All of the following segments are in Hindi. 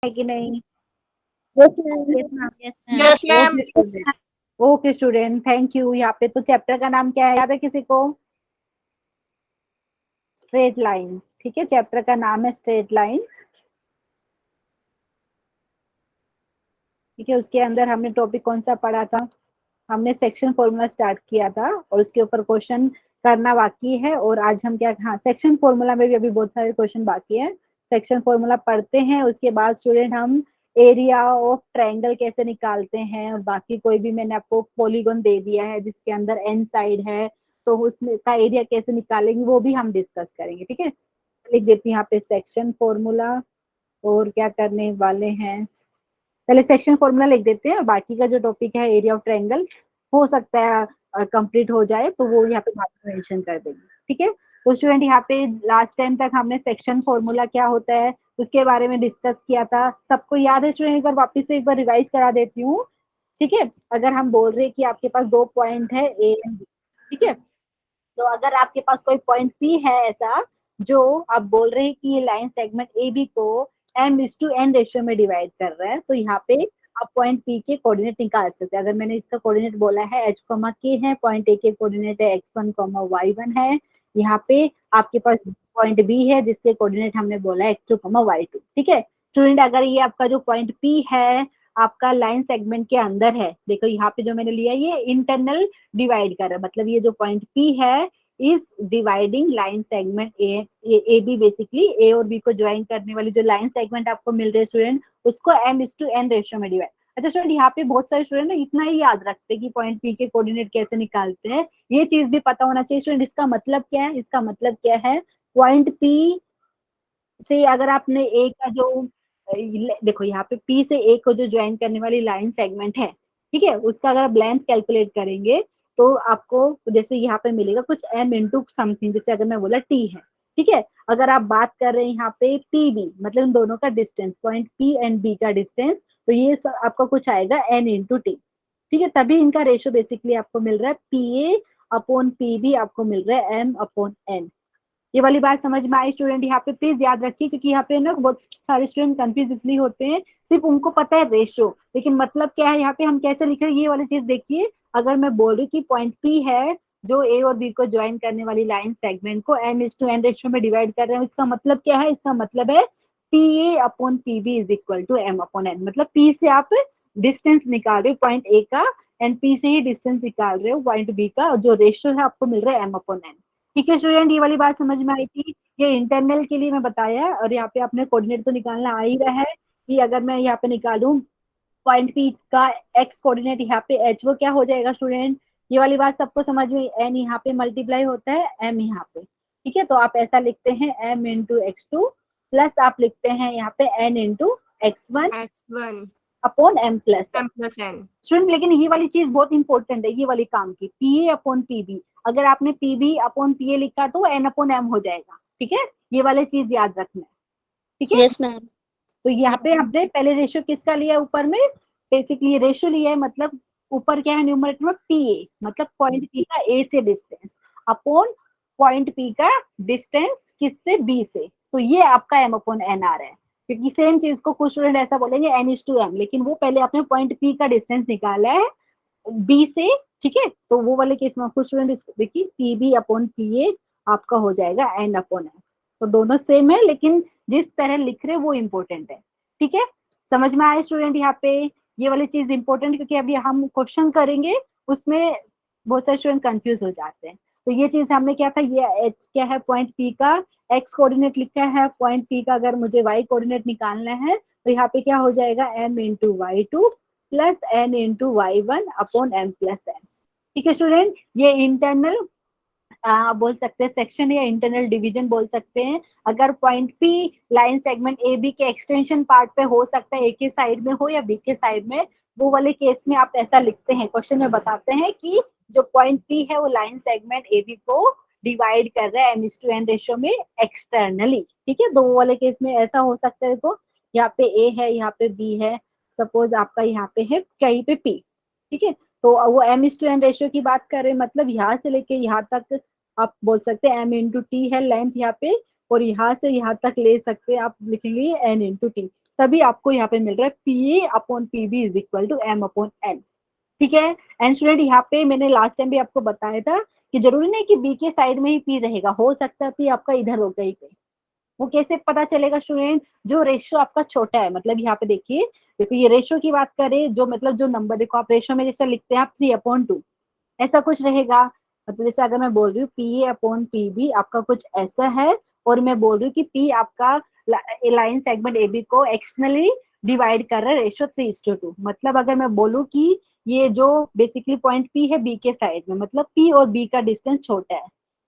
है कि नहीं? Yes ma'am. Yes ma'am. Yes ma'am. Yes ma'am. Okay student, okay student, thank you. यहाँ पे तो चैप्टर का नाम क्या है, याद है किसी को? Straight lines. ठीक है, चैप्टर का नाम है स्ट्रेट लाइंस। ठीक है, उसके अंदर हमने टॉपिक कौन सा पढ़ा था? हमने सेक्शन फॉर्मूला स्टार्ट किया था और उसके ऊपर क्वेश्चन करना बाकी है। और आज हम क्या, हाँ, सेक्शन फॉर्मूला में भी अभी बहुत सारे क्वेश्चन बाकी है। सेक्शन फॉर्मूला पढ़ते हैं, उसके बाद स्टूडेंट हम एरिया ऑफ ट्रायंगल कैसे निकालते हैं, और बाकी कोई भी मैंने आपको पॉलीगॉन दे दिया है जिसके अंदर एन साइड है, तो उसमें का एरिया कैसे निकालेंगे वो भी हम डिस्कस करेंगे। ठीक है, लिख देती हूँ यहाँ पे सेक्शन फॉर्मूला। और क्या करने वाले हैं, पहले सेक्शन फॉर्मूला लिख देते हैं, बाकी का जो टॉपिक है एरिया ऑफ ट्रायंगल हो सकता है कंप्लीट हो जाए तो वो यहाँ पे बाद में मेंशन कर देंगे। ठीक है, तो स्टूडेंट यहाँ पे लास्ट टाइम तक हमने सेक्शन फॉर्मूला क्या होता है उसके बारे में डिस्कस किया था। सबको याद है स्टूडेंट? एक बार वापस से एक बार रिवाइज करा देती हूँ। ठीक है, अगर हम बोल रहे हैं कि आपके पास दो पॉइंट है ए एंड बी, ठीक है, तो अगर आपके पास कोई पॉइंट पी है ऐसा, जो आप बोल रहे हैं कि ये लाइन सेगमेंट ए बी को m:n रेशियो में डिवाइड कर रहा है, तो यहाँ पे आप पॉइंट पी के कोऑर्डिनेट निकाल सकते हैं। अगर मैंने इसका कोऑर्डिनेट बोला है h, k है, पॉइंट ए के कोऑर्डिनेट है x1, y1 है। यहाँ पे आपके पास पॉइंट बी है जिसके कोऑर्डिनेट हमने बोला है x2, y2। ठीक है स्टूडेंट, अगर ये आपका जो पॉइंट पी है आपका लाइन सेगमेंट के अंदर है, देखो यहाँ पे जो मैंने लिया ये इंटरनल डिवाइड कर रहा है, मतलब ये जो पॉइंट पी है is dividing line segment A B. Basically A और बी को ज्वाइन करने वाली जो लाइन सेगमेंट आपको मिल रहे हैं स्टूडेंट, उसको m:n रेशियो में डिवाइड। अच्छा स्टूडेंट, यहाँ पे बहुत सारे स्टूडेंट इतना ही याद रखते हैं कि पॉइंट पी के कोऑर्डिनेट कैसे निकालते हैं, ये चीज भी पता होना चाहिए स्टूडेंट। इसका मतलब क्या है? इसका मतलब क्या है, पॉइंट पी से अगर आपने ए का जो, देखो यहाँ पे पी से ए को जो ज्वाइन करने वाली लाइन सेगमेंट है, ठीक है, उसका अगर आप लेंथ कैलकुलेट करेंगे तो आपको जैसे यहाँ पे मिलेगा कुछ m इंटू समथिंग, जैसे अगर मैं बोला t है, ठीक है। अगर आप बात कर रहे हैं यहाँ पे पी बी, मतलब इन दोनों का distance, point P and B का डिस्टेंस, तो ये आपका कुछ आएगा n इंटू टी। ठीक है, तभी इनका रेशियो बेसिकली आपको मिल रहा है P A upon P B, आपको मिल रहा है m अपॉन n। ये वाली बात समझ में आई स्टूडेंट? यहाँ पे प्लीज याद रखिए, क्योंकि यहाँ पे ना बहुत सारे स्टूडेंट कंफ्यूज इसलिए होते हैं, सिर्फ उनको पता है रेशो, लेकिन मतलब क्या है यहाँ पे हम कैसे लिख रहे हैं ये वाली चीज देखिए। अगर मैं बोल रही कि पॉइंट पी है जो ए और बी को ज्वाइन करने वाली लाइन सेगमेंट को m:n रेशियो में डिवाइड कर रहे हैं, इसका मतलब क्या है? इसका मतलब है P A upon P B is equal to m upon n। मतलब पी से आप डिस्टेंस निकाल रहे हो पॉइंट ए का, एंड पी से ही डिस्टेंस निकाल रहे हो पॉइंट बी का, जो रेशियो है आपको मिल रहा है m अपॉन n। ठीक है स्टूडेंट, ये वाली बात समझ में आई थी? ये इंटरनल के लिए मैं बताया है, और यहाँ पे आपने कोऑर्डिनेट तो निकालना आ ही रहा है कि अगर मैं यहाँ पे निकालूं पॉइंट पी का एक्स कोऑर्डिनेट यहाँ पे एच, वो क्या हो जाएगा स्टूडेंट? ये वाली बात सबको समझ में? एन यहाँ पे मल्टीप्लाई होता है एम यहाँ पे, ठीक है, तो आप ऐसा लिखते हैं एम इंटू x2 प्लस आप लिखते हैं यहाँ पे N into x1 x1 upon m plus m plus n। Student, लेकिन ये वाली चीज बहुत इंपॉर्टेंट है, ये वाली काम की, P A upon P B. अगर आपने P B upon P A लिखा तो एन अपॉन एम हो जाएगा। ठीक है, ये वाली चीज याद रखना है। ठीक है, यस मैम। तो यहाँ पे हमने पहले रेशियो किसका लिया ऊपर में, बेसिकली रेशियो लिया है, मतलब ऊपर क्या है न्यूमरेटर में पी ए, मतलब पॉइंट पी का ए से डिस्टेंस अपॉन पॉइंट पी का डिस्टेंस किससे, बी से, तो ये आपका एम अपॉन एन आ रहा है। क्योंकि सेम चीज को कुछ स्टूडेंट ऐसा बोलेंगे एन इज टू एम, लेकिन वो पहले आपने पॉइंट पी का डिस्टेंस निकाला है बी से। ठीक है, तो वो वाले केस में कुछ स्टूडेंट देखिए P B upon P A आपका हो जाएगा एन अपॉन एन, तो दोनों सेम है, लेकिन जिस तरह लिख रहे वो इंपॉर्टेंट है। ठीक है, समझ में आए स्टूडेंट? यहाँ पे ये वाली चीज इंपॉर्टेंट, क्योंकि अभी हम क्वेश्चन करेंगे उसमें बहुत सारे स्टूडेंट कंफ्यूज हो जाते हैं। तो ये चीज हमने क्या था, ये एच क्या है, पॉइंट पी का एक्स कोऑर्डिनेट लिखा है, पॉइंट पी का अगर मुझे वाई कोऑर्डिनेट निकालना है तो यहाँ पे क्या हो जाएगा M into Y two plus N into Y one upon M plus N. ठीक है स्टूडेंट, ये इंटरनल बोल सकते हैं सेक्शन या इंटरनल डिवीजन बोल सकते हैं। अगर point P line segment A B के एक्सटेंशन पार्ट पे हो सकता है, ए के साइड में हो या बी के साइड में, वो वाले केस में आप ऐसा लिखते हैं, क्वेश्चन में बताते हैं कि जो पॉइंट पी है वो लाइन सेगमेंट ए बी को डिवाइड कर रहा है m:n रेशियो में एक्सटर्नली। ठीक है, तो वो वाले केस में ऐसा हो सकता है, देखो यहाँ पे ए है, यहाँ पे बी है, सपोज आपका यहाँ पे है कहीं पे पी। ठीक है, तो वो m:n रेशियो की बात कर रहे हैं, मतलब यहाँ से लेके यहाँ तक आप बोल सकते हैं m इंटू टी है लेंथ यहाँ पे, और यहाँ से यहाँ तक ले सकते हैं आप लिखेंगे n इंटू टी, तभी आपको यहाँ पे मिल रहा है P A upon P B is equal to M upon N. ठीक है। एंड स्टूडेंट यहाँ पे मैंने लास्ट टाइम भी आपको बताया था कि जरूरी नहीं कि बी के साइड में ही पी रहेगा, हो सकता है पी आपका इधर हो गई कहीं। वो कैसे पता चलेगा स्टूडेंट? जो रेशियो आपका छोटा है, मतलब यहाँ पे देखिए, देखो ये रेशियो की बात करें, जो मतलब जो नंबर देखो आप रेशियो में जैसे लिखते हैं आप 3/2 ऐसा कुछ रहेगा। मतलब जैसे अगर मैं बोल रही हूँ P A upon P B आपका कुछ ऐसा है, और मैं बोल रही हूँ कि पी आपका लाइन सेगमेंट ए बी को एक्सटर्नली डिवाइड कर रहा है रेशियो 3:2। मतलब अगर मैं बोलूँ कि ये जो बेसिकली पॉइंट पी है बी के साइड में, मतलब पी और बी का डिस्टेंस छोटा है।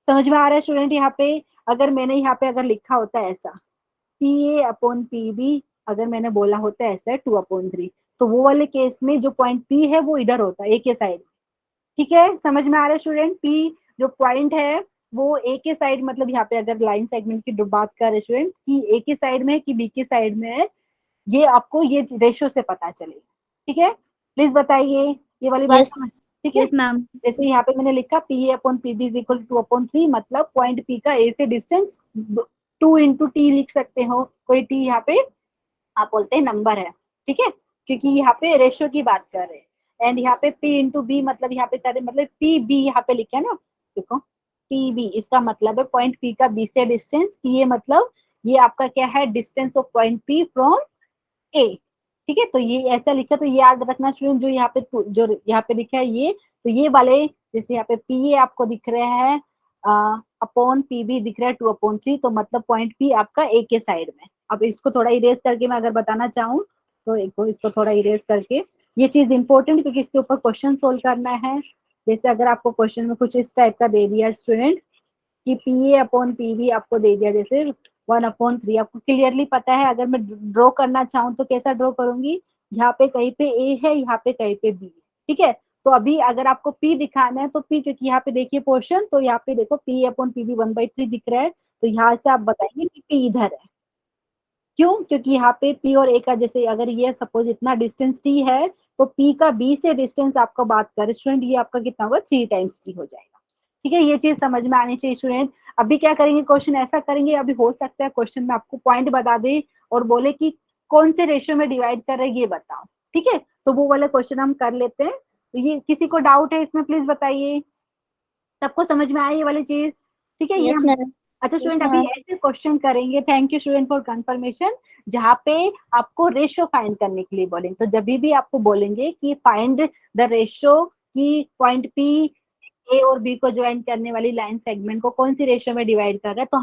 समझ में आ रहा है स्टूडेंट? यहाँ पे अगर मैंने यहाँ पे अगर लिखा होता है ऐसा P A upon P B, अगर मैंने बोला होता है ऐसा 2/3, तो वो वाले केस में जो पॉइंट पी है वो इधर होता है ए के साइड। ठीक है, समझ में आ रहा है स्टूडेंट? पी जो पॉइंट है वो ए के साइड, मतलब यहाँ पे अगर लाइन सेगमेंट की बात कर रहे स्टूडेंट कि ए के साइड में है कि बी के साइड में है, ये आपको ये रेशियो से पता चलेगा। ठीक है, प्लीज बताइए ये वाली बात Yes. समझ। ठीक है, Yes, ma'am. जैसे यहाँ पे मैंने लिखा P A upon P B is equal to 2/3, मतलब पॉइंट पी का ए से डिस्टेंस 2 × टी लिख सकते हो। कोई टी यहाँ पे आप बोलते हैं नंबर है। ठीक है, क्योंकि यहाँ पे रेशियो की बात कर रहे हैं। एंड यहाँ पे P इंटू बी, मतलब यहाँ पे कर रहे मतलब पी बी यहाँ पे लिखा है ना, देखो पी बी, इसका मतलब है पॉइंट पी का बी से डिस्टेंस। पी ए मतलब ये आपका क्या है, distance of point P from A. ठीक है, तो ये ऐसा लिखा, तो ये याद रखना स्टूडेंट, जो यहाँ पे जो यहाँ पे लिखा है ये, तो ये वाले जैसे यहाँ पे पी ए आपको दिख रहे हैं अपॉन पी बी दिख रहा है 2/3, तो मतलब पॉइंट पी आपका ए के साइड में। अब इसको थोड़ा इरेज करके मैं अगर बताना चाहूँ तो इसको थोड़ा इरेज करके, ये चीज इंपॉर्टेंट क्योंकि इसके ऊपर क्वेश्चन सोल्व करना है। जैसे अगर आपको क्वेश्चन में कुछ इस टाइप का दे दिया स्टूडेंट कि P A upon P B आपको दे दिया जैसे 1/3, आपको क्लियरली पता है अगर मैं ड्रॉ करना चाहूँ तो कैसा ड्रॉ करूंगी, यहाँ पे कहीं पे ए है, यहाँ पे कहीं पे बी है। ठीक है, तो अभी अगर आपको पी दिखाना है तो पी, क्योंकि यहाँ पे देखिए पोर्शन, तो यहाँ पे देखो पी अपॉन पी बी 1/3 दिख रहा है, तो यहाँ से आप बताएंगे कि पी इधर है। क्यों? क्योंकि यहाँ पे पी और ए का जैसे अगर ये सपोज इतना डिस्टेंस टी है, तो पी का बी से डिस्टेंस आपका बात करें स्टूडेंट, ये आपका कितना होगा 3 टाइम्स टी हो जाएगा। ठीक है, ये चीज समझ में आनी चाहिए स्टूडेंट। अभी क्या करेंगे, क्वेश्चन ऐसा करेंगे, अभी हो सकता है क्वेश्चन में आपको पॉइंट बता दे और बोले कि कौन से रेशियो में डिवाइड कर रहे हैं ये बताओ। ठीक है, तो वो वाले क्वेश्चन हम कर लेते हैं। तो ये किसी को डाउट है इसमें प्लीज बताइए, सबको समझ में आया ये वाली चीज? ठीक है, ये Yes, हम ma'am. अच्छा Yes, स्टूडेंट अभी ma'am. ऐसे क्वेश्चन करेंगे, thank you student for confirmation, जहाँ पे आपको रेशियो फाइंड करने के लिए बोलेंगे। तो जब भी आपको बोलेंगे कि फाइंड द रेशियो की पॉइंट पी ए और बी को ज्वाइन करने वाली लाइन सेगमेंट को कौन सी रेशियो में डिवाइड कर रहा है, तो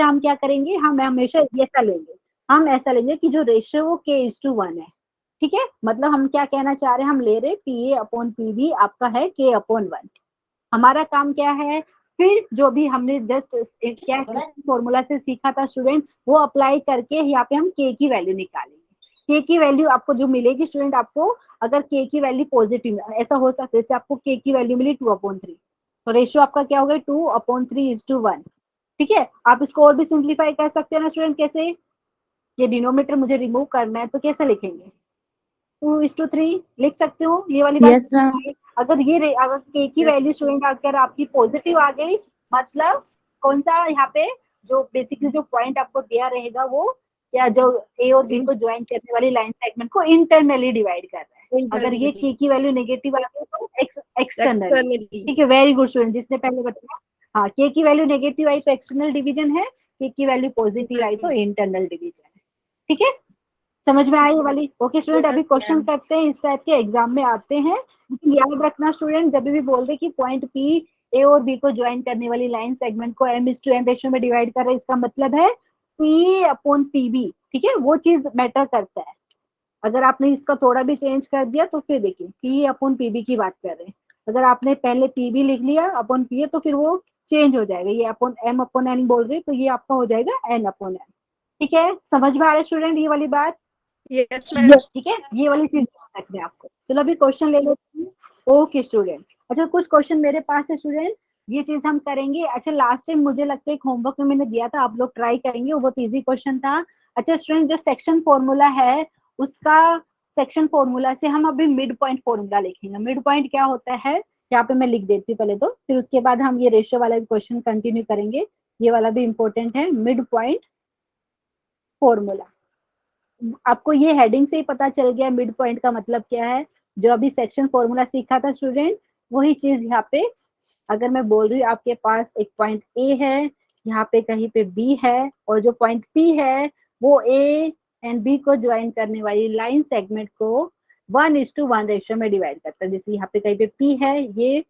हम क्या करेंगे, हम हमेशा ऐसा लेंगे, हम ऐसा लेंगे कि जो रेशियो वो k:1 है। ठीक है, मतलब हम क्या कहना चाह रहे हैं, हम ले रहे P A upon P B आपका है k/1। हमारा काम क्या है, फिर जो भी हमने जस्ट क्या फॉर्मूला से सीखा था स्टूडेंट, वो अप्लाई करके यहाँ पे हम के की वैल्यू निकालेंगे। के की वैल्यू आपको जो मिलेगी स्टूडेंट, आपको अगर के की वैल्यू पॉजिटिव, ऐसा हो सकता है जैसे आपको के की वैल्यू मिली 2/3, तो रेशियो आपका क्या होगा 2/3:1। ठीक है, आप इसको और भी सिंप्लीफाई कर सकते हैं ना स्टूडेंट, कैसे, ये डिनोमीटर मुझे रिमूव करना है तो कैसे लिखेंगे, 2:3 लिख सकते हो, ये वाली बात। Yes, ma'am. अगर अगर के की वैल्यू स्टूडेंट अगर आपकी पॉजिटिव आ गई, मतलब कौन सा यहाँ पे जो बेसिकली जो पॉइंट आपको दिया रहेगा वो क्या, जो ए और बी को ज्वाइन करने वाली लाइन सेगमेंट को इंटरनली डिवाइड कर रहा है। अगर ये के की वैल्यू नेगेटिव आ गई तो एक्सटर्नली। Externally. ठीक है, वेरी गुड स्टूडेंट, जिसने पहले बताया। हाँ, के की वैल्यू नेगेटिव आई तो एक्सटर्नल डिवीजन है, के की वैल्यू पॉजिटिव आई तो इंटरनल डिवीजन है। ठीक है, समझ में आई ये वाली? ओके स्टूडेंट, अभी क्वेश्चन करते हैं, इस टाइप के एग्जाम में आते हैं, लेकिन याद रखना स्टूडेंट, जब भी बोल रहे कि पॉइंट पी ए और बी को ज्वाइन करने वाली लाइन सेगमेंट को m:n रेशियो में डिवाइड कर रहे हैं, इसका मतलब है पी अपॉन पी बी। ठीक है, वो चीज मैटर करता है। अगर आपने इसका थोड़ा भी चेंज कर दिया तो फिर देखिए पी अपॉन पी बी की बात कर रहे हैं, अगर आपने पहले पी बी लिख लिया अपॉन पी ए तो फिर वो चेंज हो जाएगा, ये अपॉन एम अपॉन एन बोल रहे तो ये आपका हो जाएगा एन अपॉन एन। ठीक है, समझ में आ रहा है स्टूडेंट ये वाली बात? Yes, ma'am. ठीक है, ये वाली चीज ध्यान रखना है आपको। चलो अभी क्वेश्चन ले लेते हैं। ओके स्टूडेंट, अच्छा कुछ क्वेश्चन मेरे पास है स्टूडेंट, ये चीज हम करेंगे। अच्छा लास्ट टाइम मुझे लगता है एक होमवर्क में मैंने दिया था, आप लोग ट्राई करेंगे, वो बहुत इजी क्वेश्चन था। अच्छा स्टूडेंट, जो सेक्शन फॉर्मूला है उसका, सेक्शन फॉर्मूला से हम अभी मिड पॉइंट फॉर्मूला लिखेंगे। मिड पॉइंट क्या होता है, यहाँ पे मैं लिख देती हूँ पहले तो, फिर उसके बाद हम ये रेशियो वाला भी क्वेश्चन कंटिन्यू करेंगे, ये वाला भी इंपॉर्टेंट है, मिड पॉइंट फॉर्मूला। आपको ये हेडिंग से ही पता चल गया मिड पॉइंट का मतलब क्या है। जो अभी सेक्शन फॉर्मूला सीखा था स्टूडेंट, वही चीज यहाँ पे अगर मैं बोल रही हूँ आपके पास एक पॉइंट ए है, यहाँ पे कहीं पे बी है, और जो पॉइंट पी है वो ए एंड बी को ज्वाइन करने वाली लाइन सेगमेंट को 1:1 रेशियो में डिवाइड करता है। जैसे यहाँ पे कहीं पे पी है, ये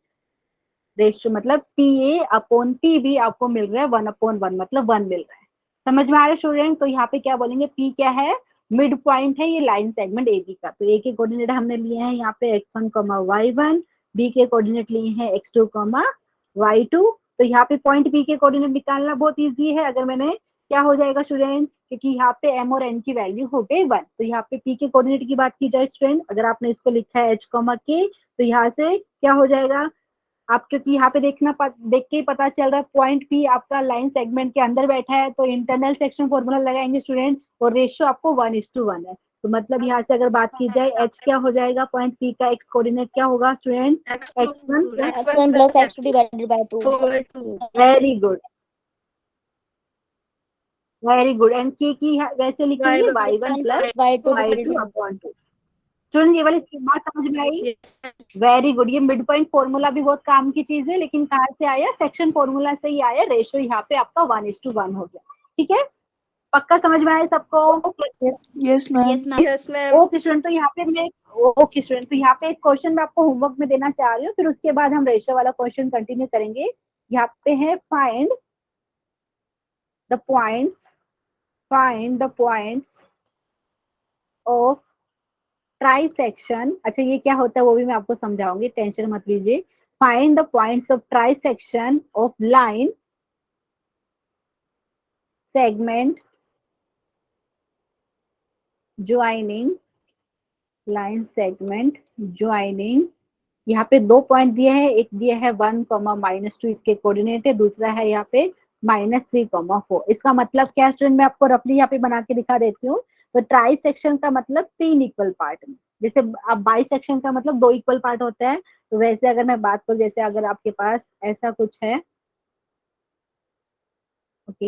रेशियो मतलब P A upon P B आपको मिल रहा है 1/1, मतलब 1 मिल रहा है। समझ में आ रहा है स्टूडेंट? तो यहाँ पे क्या बोलेंगे, पी क्या है, मिड पॉइंट है ये लाइन सेगमेंट ए बी का। तो ए के कोऑर्डिनेट हमने लिए हैं यहाँ पे x1, y1, बी के कोऑर्डिनेट लिए हैं x2, y2। तो यहाँ पे पॉइंट बी के कोऑर्डिनेट निकालना बहुत इजी है। अगर मैंने क्या हो जाएगा स्टूडेंट, क्योंकि यहाँ पे m और n की वैल्यू हो गई 1, तो यहाँ पे p के कोऑर्डिनेट की बात की जाए स्टूडेंट, अगर आपने इसको लिखा है h, k, तो यहाँ से क्या हो जाएगा आप, क्योंकि यहाँ पे देख के ही पता चल रहा है पॉइंट पी आपका लाइन सेगमेंट के अंदर बैठा है, तो इंटरनल सेक्शन फॉर्मूला लगाएंगे स्टूडेंट, और रेशियो आपको 1:1 है। तो मतलब यहाँ से अगर बात की जाए एच क्या हो जाएगा, पॉइंट पी का एक्स कोऑर्डिनेट क्या होगा student, x1 x1 + x2 / 2 very good, very good. And के की वैसे लिखेंगे y1 + y2 अपॉन 2। स्टूडेंट ये वाली बात समझ में आई? Very good. ये मिड पॉइंट फॉर्मूला भी बहुत काम की चीज है, लेकिन कहाँ से आया, सेक्शन फॉर्मूला से ही आया। रेशियो यहाँ पे आपका 1:1 हो गया। ठीक है, पक्का समझ में आया सबको? Yes ma'am. ओके स्टूडेंट, तो यहाँ पे मैं ओके स्टूडेंट, तो यहाँ पे एक क्वेश्चन मैं आपको होमवर्क में देना चाह रही हूँ, फिर उसके बाद हम रेशियो वाला क्वेश्चन कंटिन्यू करेंगे। यहाँ पे है find the points of try section. अच्छा ये क्या होता है वो भी मैं आपको समझाऊंगी, टेंशन मत लीजिए। Find the points of try section of line segment joining, line segment joining. यहाँ पे 2 पॉइंट दिए हैं, एक दिया है 1, -2 इसके कोऑर्डिनेट है, दूसरा है यहाँ पे -3, 4। इसका मतलब क्या है स्टूडेंट, मैं आपको रफली यहाँ पे बना के दिखा देती हूँ। तो ट्राई सेक्शन का मतलब 3 इक्वल पार्ट में, जैसे अब बाई सेक्शन का मतलब 2 इक्वल पार्ट होता है। तो वैसे अगर मैं बात करूँ, जैसे अगर आपके पास ऐसा कुछ है, ओके,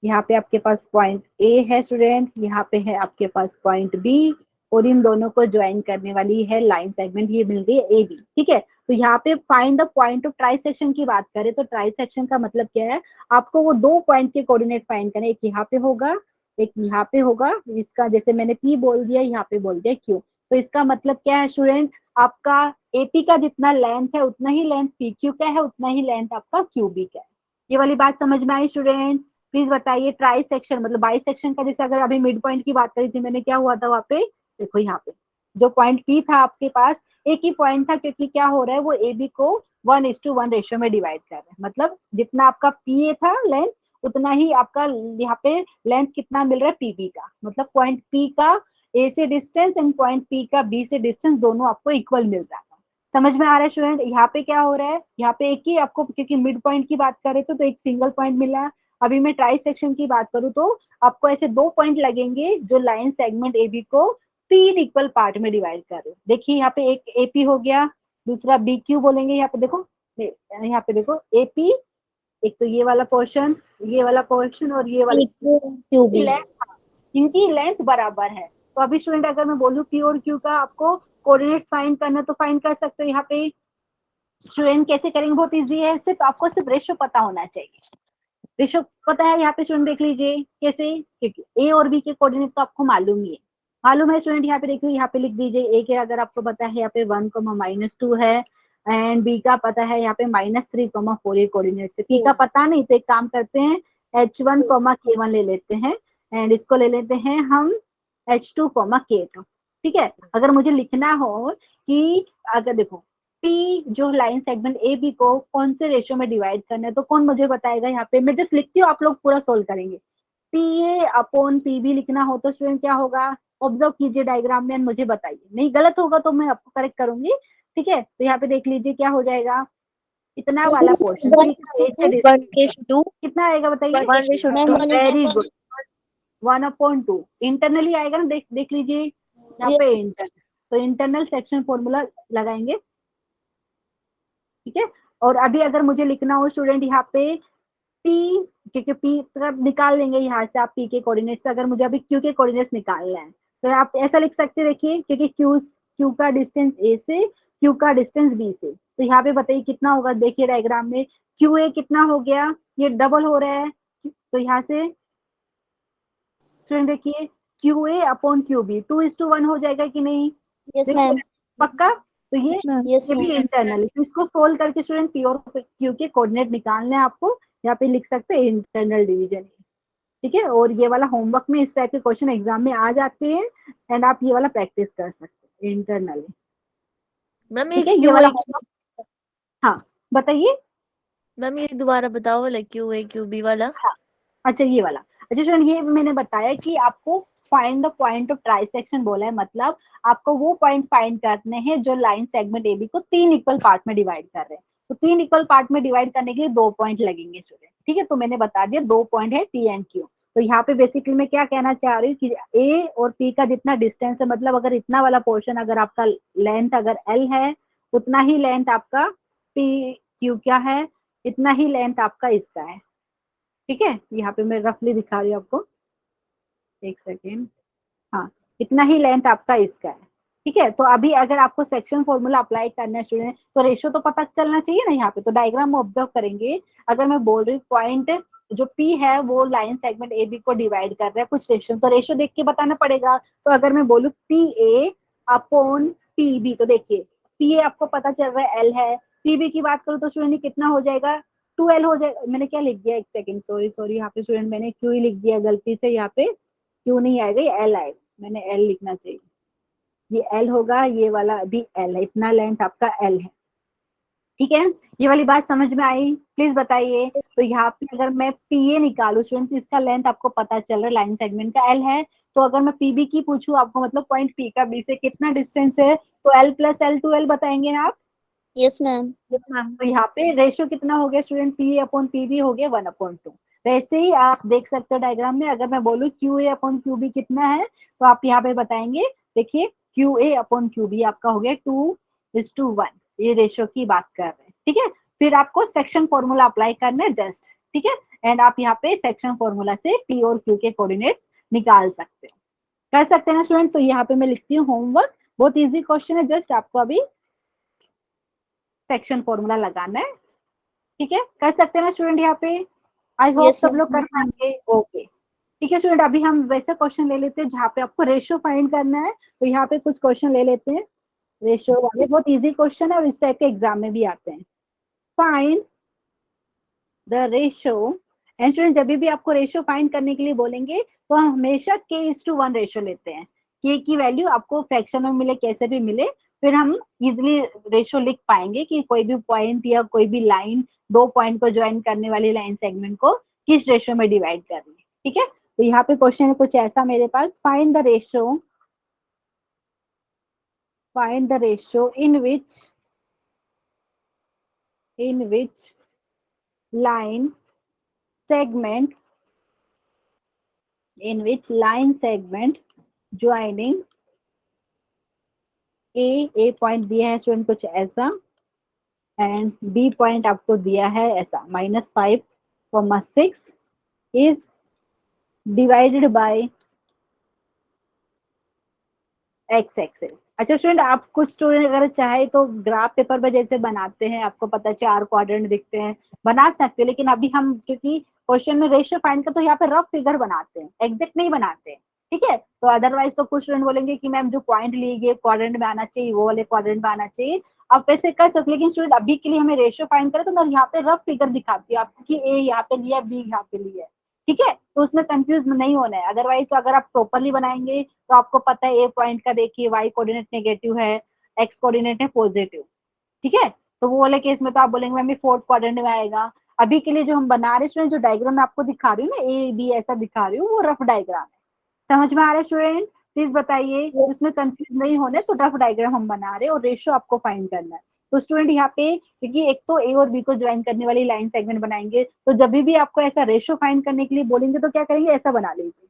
यहाँ पे आपके पास पॉइंट ए है स्टूडेंट, यहाँ पे है आपके पास पॉइंट बी, और इन दोनों को ज्वाइन करने वाली है लाइन सेगमेंट, ये मिल गई ए बी। ठीक है, तो यहाँ पे find the point of try section की बात करें तो ट्राई सेक्शन का मतलब क्या है, आपको वो 2 पॉइंट के कोऑर्डिनेट फाइंड करने, एक यहाँ पे होगा, एक यहाँ पे होगा। इसका जैसे मैंने पी बोल दिया, यहाँ पे बोल दिया क्यू। तो इसका मतलब क्या है स्टूडेंट, आपका एपी का जितना लेंथ है उतना ही लेंथ पी क्यू का है, उतना ही लेंथ आपका क्यू बी का है। ये वाली बात समझ में आई स्टूडेंट? प्लीज बताइए। ट्राई सेक्शन मतलब बाई सेक्शन का, जैसे अगर अभी मिड पॉइंट की बात करी थी मैंने, क्या हुआ था वहां पे, देखो यहाँ पे जो पॉइंट पी था आपके पास, एक ही पॉइंट था, क्योंकि क्या हो रहा है वो ए बी को 1:1 रेशियो में डिवाइड कर रहा है। मतलब जितना आपका पी ए था लेंथ, उतना ही आपका यहाँ पे लेंथ कितना मिल रहा है पीबी का। मतलब पॉइंट पी का ए से डिस्टेंस एंड पॉइंट पी का बी से डिस्टेंस दोनों आपको इक्वल मिल रहा है। समझ में आ रहा है स्टूडेंट? यहाँ पे क्या हो रहा है, यहाँ पे एक ही आपको, क्योंकि मिड पॉइंट की बात करें तो एक सिंगल पॉइंट मिला। अभी मैं ट्राई सेक्शन की बात करूँ तो आपको ऐसे 2 पॉइंट लगेंगे जो लाइन सेगमेंट ए बी को 3 इक्वल पार्ट में डिवाइड कर रहे। देखिए यहाँ पे एक एपी हो गया, दूसरा बी क्यू बोलेंगे। यहाँ पे देखो, यहाँ पे देखो एपी, एक तो ये वाला पोर्शन, ये वाला पोर्शन, और ये वाला लेंथ, इनकी लेंथ बराबर है। तो अभी स्टूडेंट अगर मैं बोलूँ पी और क्यू का आपको कोऑर्डिनेट्स फाइंड करना, तो फाइंड कर सकते हो। यहाँ पे स्टूडेंट कैसे करेंगे, बहुत इजी है, सिर्फ आपको सिर्फ रेशियो पता होना चाहिए। रेशियो पता है, यहाँ पे स्टूडेंट देख लीजिए कैसे, क्योंकि ए और बी के कोऑर्डिनेट तो आपको मालूम ही है। मालूम है स्टूडेंट? यहाँ पे देखिए, यहाँ पे लिख दीजिए। ए के अगर आपको पता है यहाँ पे 1, -2 है, एंड बी का पता है यहाँ पे -3, 4 ये कोऑर्डिनेट है। पी का पता नहीं, तो एक काम करते हैं, h1, k1 ले लेते हैं, एंड इसको ले लेते हैं हम h2, k2। ठीक है, अगर मुझे लिखना हो कि अगर देखो पी जो लाइन सेगमेंट ए बी को कौन से रेशियो में डिवाइड करना है, तो कौन मुझे बताएगा? यहाँ पे मैं जस्ट लिखती हूँ, आप लोग पूरा सोल्व करेंगे। P A upon P B लिखना हो तो स्टूडेंट क्या होगा, ऑब्जर्व कीजिए डायग्राम में, मुझे बताइए। नहीं गलत होगा तो मैं आपको करेक्ट करूंगी। ठीक है, तो यहाँ पे देख लीजिए क्या हो जाएगा, इतना वाला पोर्शन कितना आएगा बताइए? वेरी गुड, 1/2 इंटरनली आएगा ना, देख लीजिए यहाँ पे इंटरनल, तो इंटरनल सेक्शन फॉर्मूला लगाएंगे। ठीक है, और अभी अगर मुझे लिखना हो स्टूडेंट यहाँ पे P, क्योंकि P निकाल लेंगे यहाँ से आप P के कोऑर्डिनेट्स, अगर मुझे अभी Q के कोऑर्डिनेट्स निकालना है तो आप ऐसा लिख सकते हैं, देखिए क्योंकि Q का डिस्टेंस A से, Q का डिस्टेंस B से, तो यहाँ पे बताइए कितना होगा, देखिए डायग्राम में QA कितना हो गया, ये डबल हो रहा है, तो यहाँ से स्टूडेंट देखिए QA अपॉन QB 2:1 हो जाएगा कि नहीं, Yes, देखिए ma'am. पक्का। तो ये Yes, ma'am. Yes, ये भी ma'am. इंटरनल, तो इसको सोल्व करके स्टूडेंट P और Q के कोऑर्डिनेट निकालने हैं आपको, यहाँ पे लिख सकते हैं इंटरनल डिवीजन, ठीक है। और ये वाला होमवर्क में इस टाइप के क्वेश्चन एग्जाम में आ जाते हैं, एंड आप ये वाला प्रैक्टिस कर सकते हैं इंटरनली, मैम ठीक ये है। ये क्यू वाला ए होमवर्क, हाँ बताइए। मैम ये दोबारा बताओ वाला क्यू ए क्यू बी वाला। हाँ, अच्छा ये वाला, अच्छा स्टूडेंट ये मैंने बताया कि आपको find the point of trisection बोला है, मतलब आपको वो पॉइंट फाइंड करने हैं जो लाइन सेगमेंट ए बी को 3 इक्वल पार्ट में डिवाइड कर रहे हैं, तो 3 इक्वल पार्ट में डिवाइड करने के लिए 2 पॉइंट लगेंगे स्टूडेंट, ठीक है। तो मैंने बता दिया 2 पॉइंट है P एंड Q। तो यहाँ पे बेसिकली मैं क्या कहना चाह रही हूँ कि A और P का जितना डिस्टेंस है, मतलब अगर इतना वाला पोर्शन अगर आपका लेंथ अगर L है, उतना ही लेंथ आपका P Q क्या है, इतना ही लेंथ आपका इसका है, ठीक है। यहाँ पे मैं रफली दिखा रही हूँ आपको, एक सेकेंड, हाँ इतना ही लेंथ आपका इसका है, ठीक है। तो अभी अगर आपको सेक्शन फॉर्मूला अप्लाई करना है स्टूडेंट, तो रेशियो तो पता चलना चाहिए ना, यहाँ पे तो डायग्राम में ऑब्जर्व करेंगे, अगर मैं बोल रही हूँ पॉइंट जो P है वो लाइन सेगमेंट ए बी को डिवाइड कर रहा है कुछ रेशियो, तो रेशियो देख के बताना पड़ेगा। तो अगर मैं बोलूँ PA अपॉन PB, तो देखिए PA आपको पता चल रहा है L है, PB की बात करूँ तो स्टूडेंट कितना हो जाएगा, 2L हो जाएगा। मैंने क्या लिख दिया, एक सेकेंड, सॉरी सॉरी, यहाँ पे स्टूडेंट मैंने क्यों ही लिख दिया गलती से, यहाँ पे क्यों नहीं आएगा, ये L आएगा, मैंने L लिखना चाहिए, ये L होगा, ये वाला भी L है, इतना लेंथ आपका L है, ठीक है। ये वाली बात समझ में आई, प्लीज बताइए। तो यहाँ पे अगर मैं PA निकालू स्टूडेंट, इसका लेंथ आपको पता चल रहा है लाइन सेगमेंट का L है, तो अगर मैं PB की पूछूं आपको, मतलब पॉइंट P का B से कितना डिस्टेंस है, तो L प्लस L 2L बताएंगे ना आप। Yes ma'am. Yes ma'am. तो यहाँ पे रेशियो कितना हो गया स्टूडेंट, PA अपॉन PB हो गया 1/2। वैसे ही आप देख सकते हो डायग्राम में, अगर मैं बोलूँ QA अपॉन QB कितना है, तो आप यहाँ पे बताएंगे, देखिए QA अपॉन QB आपका हो गया 2:1, ये रेशियो की बात कर रहे हैं, ठीक है। फिर आपको सेक्शन फॉर्मूला अप्लाई करना है जस्ट, ठीक है, एंड आप यहाँ पे सेक्शन फॉर्मूला से P और Q के कोऑर्डिनेट्स निकाल सकते हो, कर सकते हैं ना स्टूडेंट। तो यहाँ पे मैं लिखती हूँ होमवर्क, बहुत इजी क्वेश्चन है, जस्ट आपको अभी सेक्शन फॉर्मूला लगाना है, ठीक है, कर सकते हैं ना स्टूडेंट यहाँ पे। आई होप यस सब लोग कर मैम। पाएंगे, ओके ठीक है स्टूडेंट। अभी हम वैसा क्वेश्चन ले लेते हैं जहाँ पे आपको रेशियो फाइंड करना है, तो यहाँ पे कुछ क्वेश्चन ले लेते हैं रेशियो वाले, बहुत इजी क्वेश्चन है और इस टाइप के एग्जाम में भी आते हैं। Find the ratio, and student जब भी आपको रेशियो फाइंड करने के लिए बोलेंगे तो हम हमेशा K:1 रेशियो लेते हैं, K की वैल्यू आपको फ्रैक्शन में मिले कैसे भी मिले, फिर हम इजिली रेशियो लिख पाएंगे कि कोई भी पॉइंट या कोई भी लाइन, 2 पॉइंट को ज्वाइन करने वाली लाइन सेगमेंट को किस रेशियो में डिवाइड कर रही है, ठीक है। तो यहाँ पे क्वेश्चन है कुछ ऐसा मेरे पास, find the ratio, find the ratio in which line segment in which line segment joining A point दिया है स्टूडेंट कुछ ऐसा, एंड B पॉइंट आपको दिया है ऐसा -5,6 is divided by X axis. अच्छा स्टूडेंट, आप कुछ स्टूडेंट अगर चाहे तो ग्राफ पेपर पर जैसे बनाते हैं, आपको पता है 4 क्वाड्रेंट दिखते हैं, बना सकते हो, लेकिन अभी हम क्योंकि क्वेश्चन में रेशियो फाइंड कर, तो यहाँ पे रफ फिगर बनाते हैं, एग्जैक्ट नहीं बनाते हैं, ठीक है। तो अदरवाइज तो कुछ स्टूडेंट बोलेंगे कि मैम जो पॉइंट लिए गए क्वाड्रेंट में आना चाहिए, वो वाले क्वाड्रेंट में आना चाहिए, आप वैसे कर सकते, लेकिन स्टूडेंट अभी के लिए हमें रेशियो फाइंड करें, तो मैं यहाँ पे रफ फिगर दिखाती हूँ आपको कि A यहाँ पे लिया, B यहाँ पे लिया, ठीक है। तो उसमें कंफ्यूज नहीं होना है, अदरवाइज तो अगर आप प्रॉपरली बनाएंगे तो आपको पता है A पॉइंट का देखिए Y कोऑर्डिनेट नेगेटिव है, X कोऑर्डिनेट है पॉजिटिव, ठीक है। तो वो वाले केस में तो आप बोलेंगे मैम ये 4th क्वाड्रेंट में आएगा। अभी के लिए जो हम बना रहे स्टूडेंट, जो डायग्राम मैं आपको दिखा रही हूँ ना, A B ऐसा दिखा रही हूँ, वो रफ डायग्राम है, समझ में आ रहा है स्टूडेंट, प्लीज बताइए, इसमें कंफ्यूज नहीं होने, तो रफ डायग्राम हम बना रहे हैं और रेशियो आपको फाइंड करना है। तो स्टूडेंट यहाँ पे क्योंकि एक तो A और B को ज्वाइन करने वाली लाइन सेगमेंट बनाएंगे, तो जब भी आपको ऐसा रेशियो फाइंड करने के लिए बोलेंगे तो क्या करेंगे, ऐसा बना लीजिए,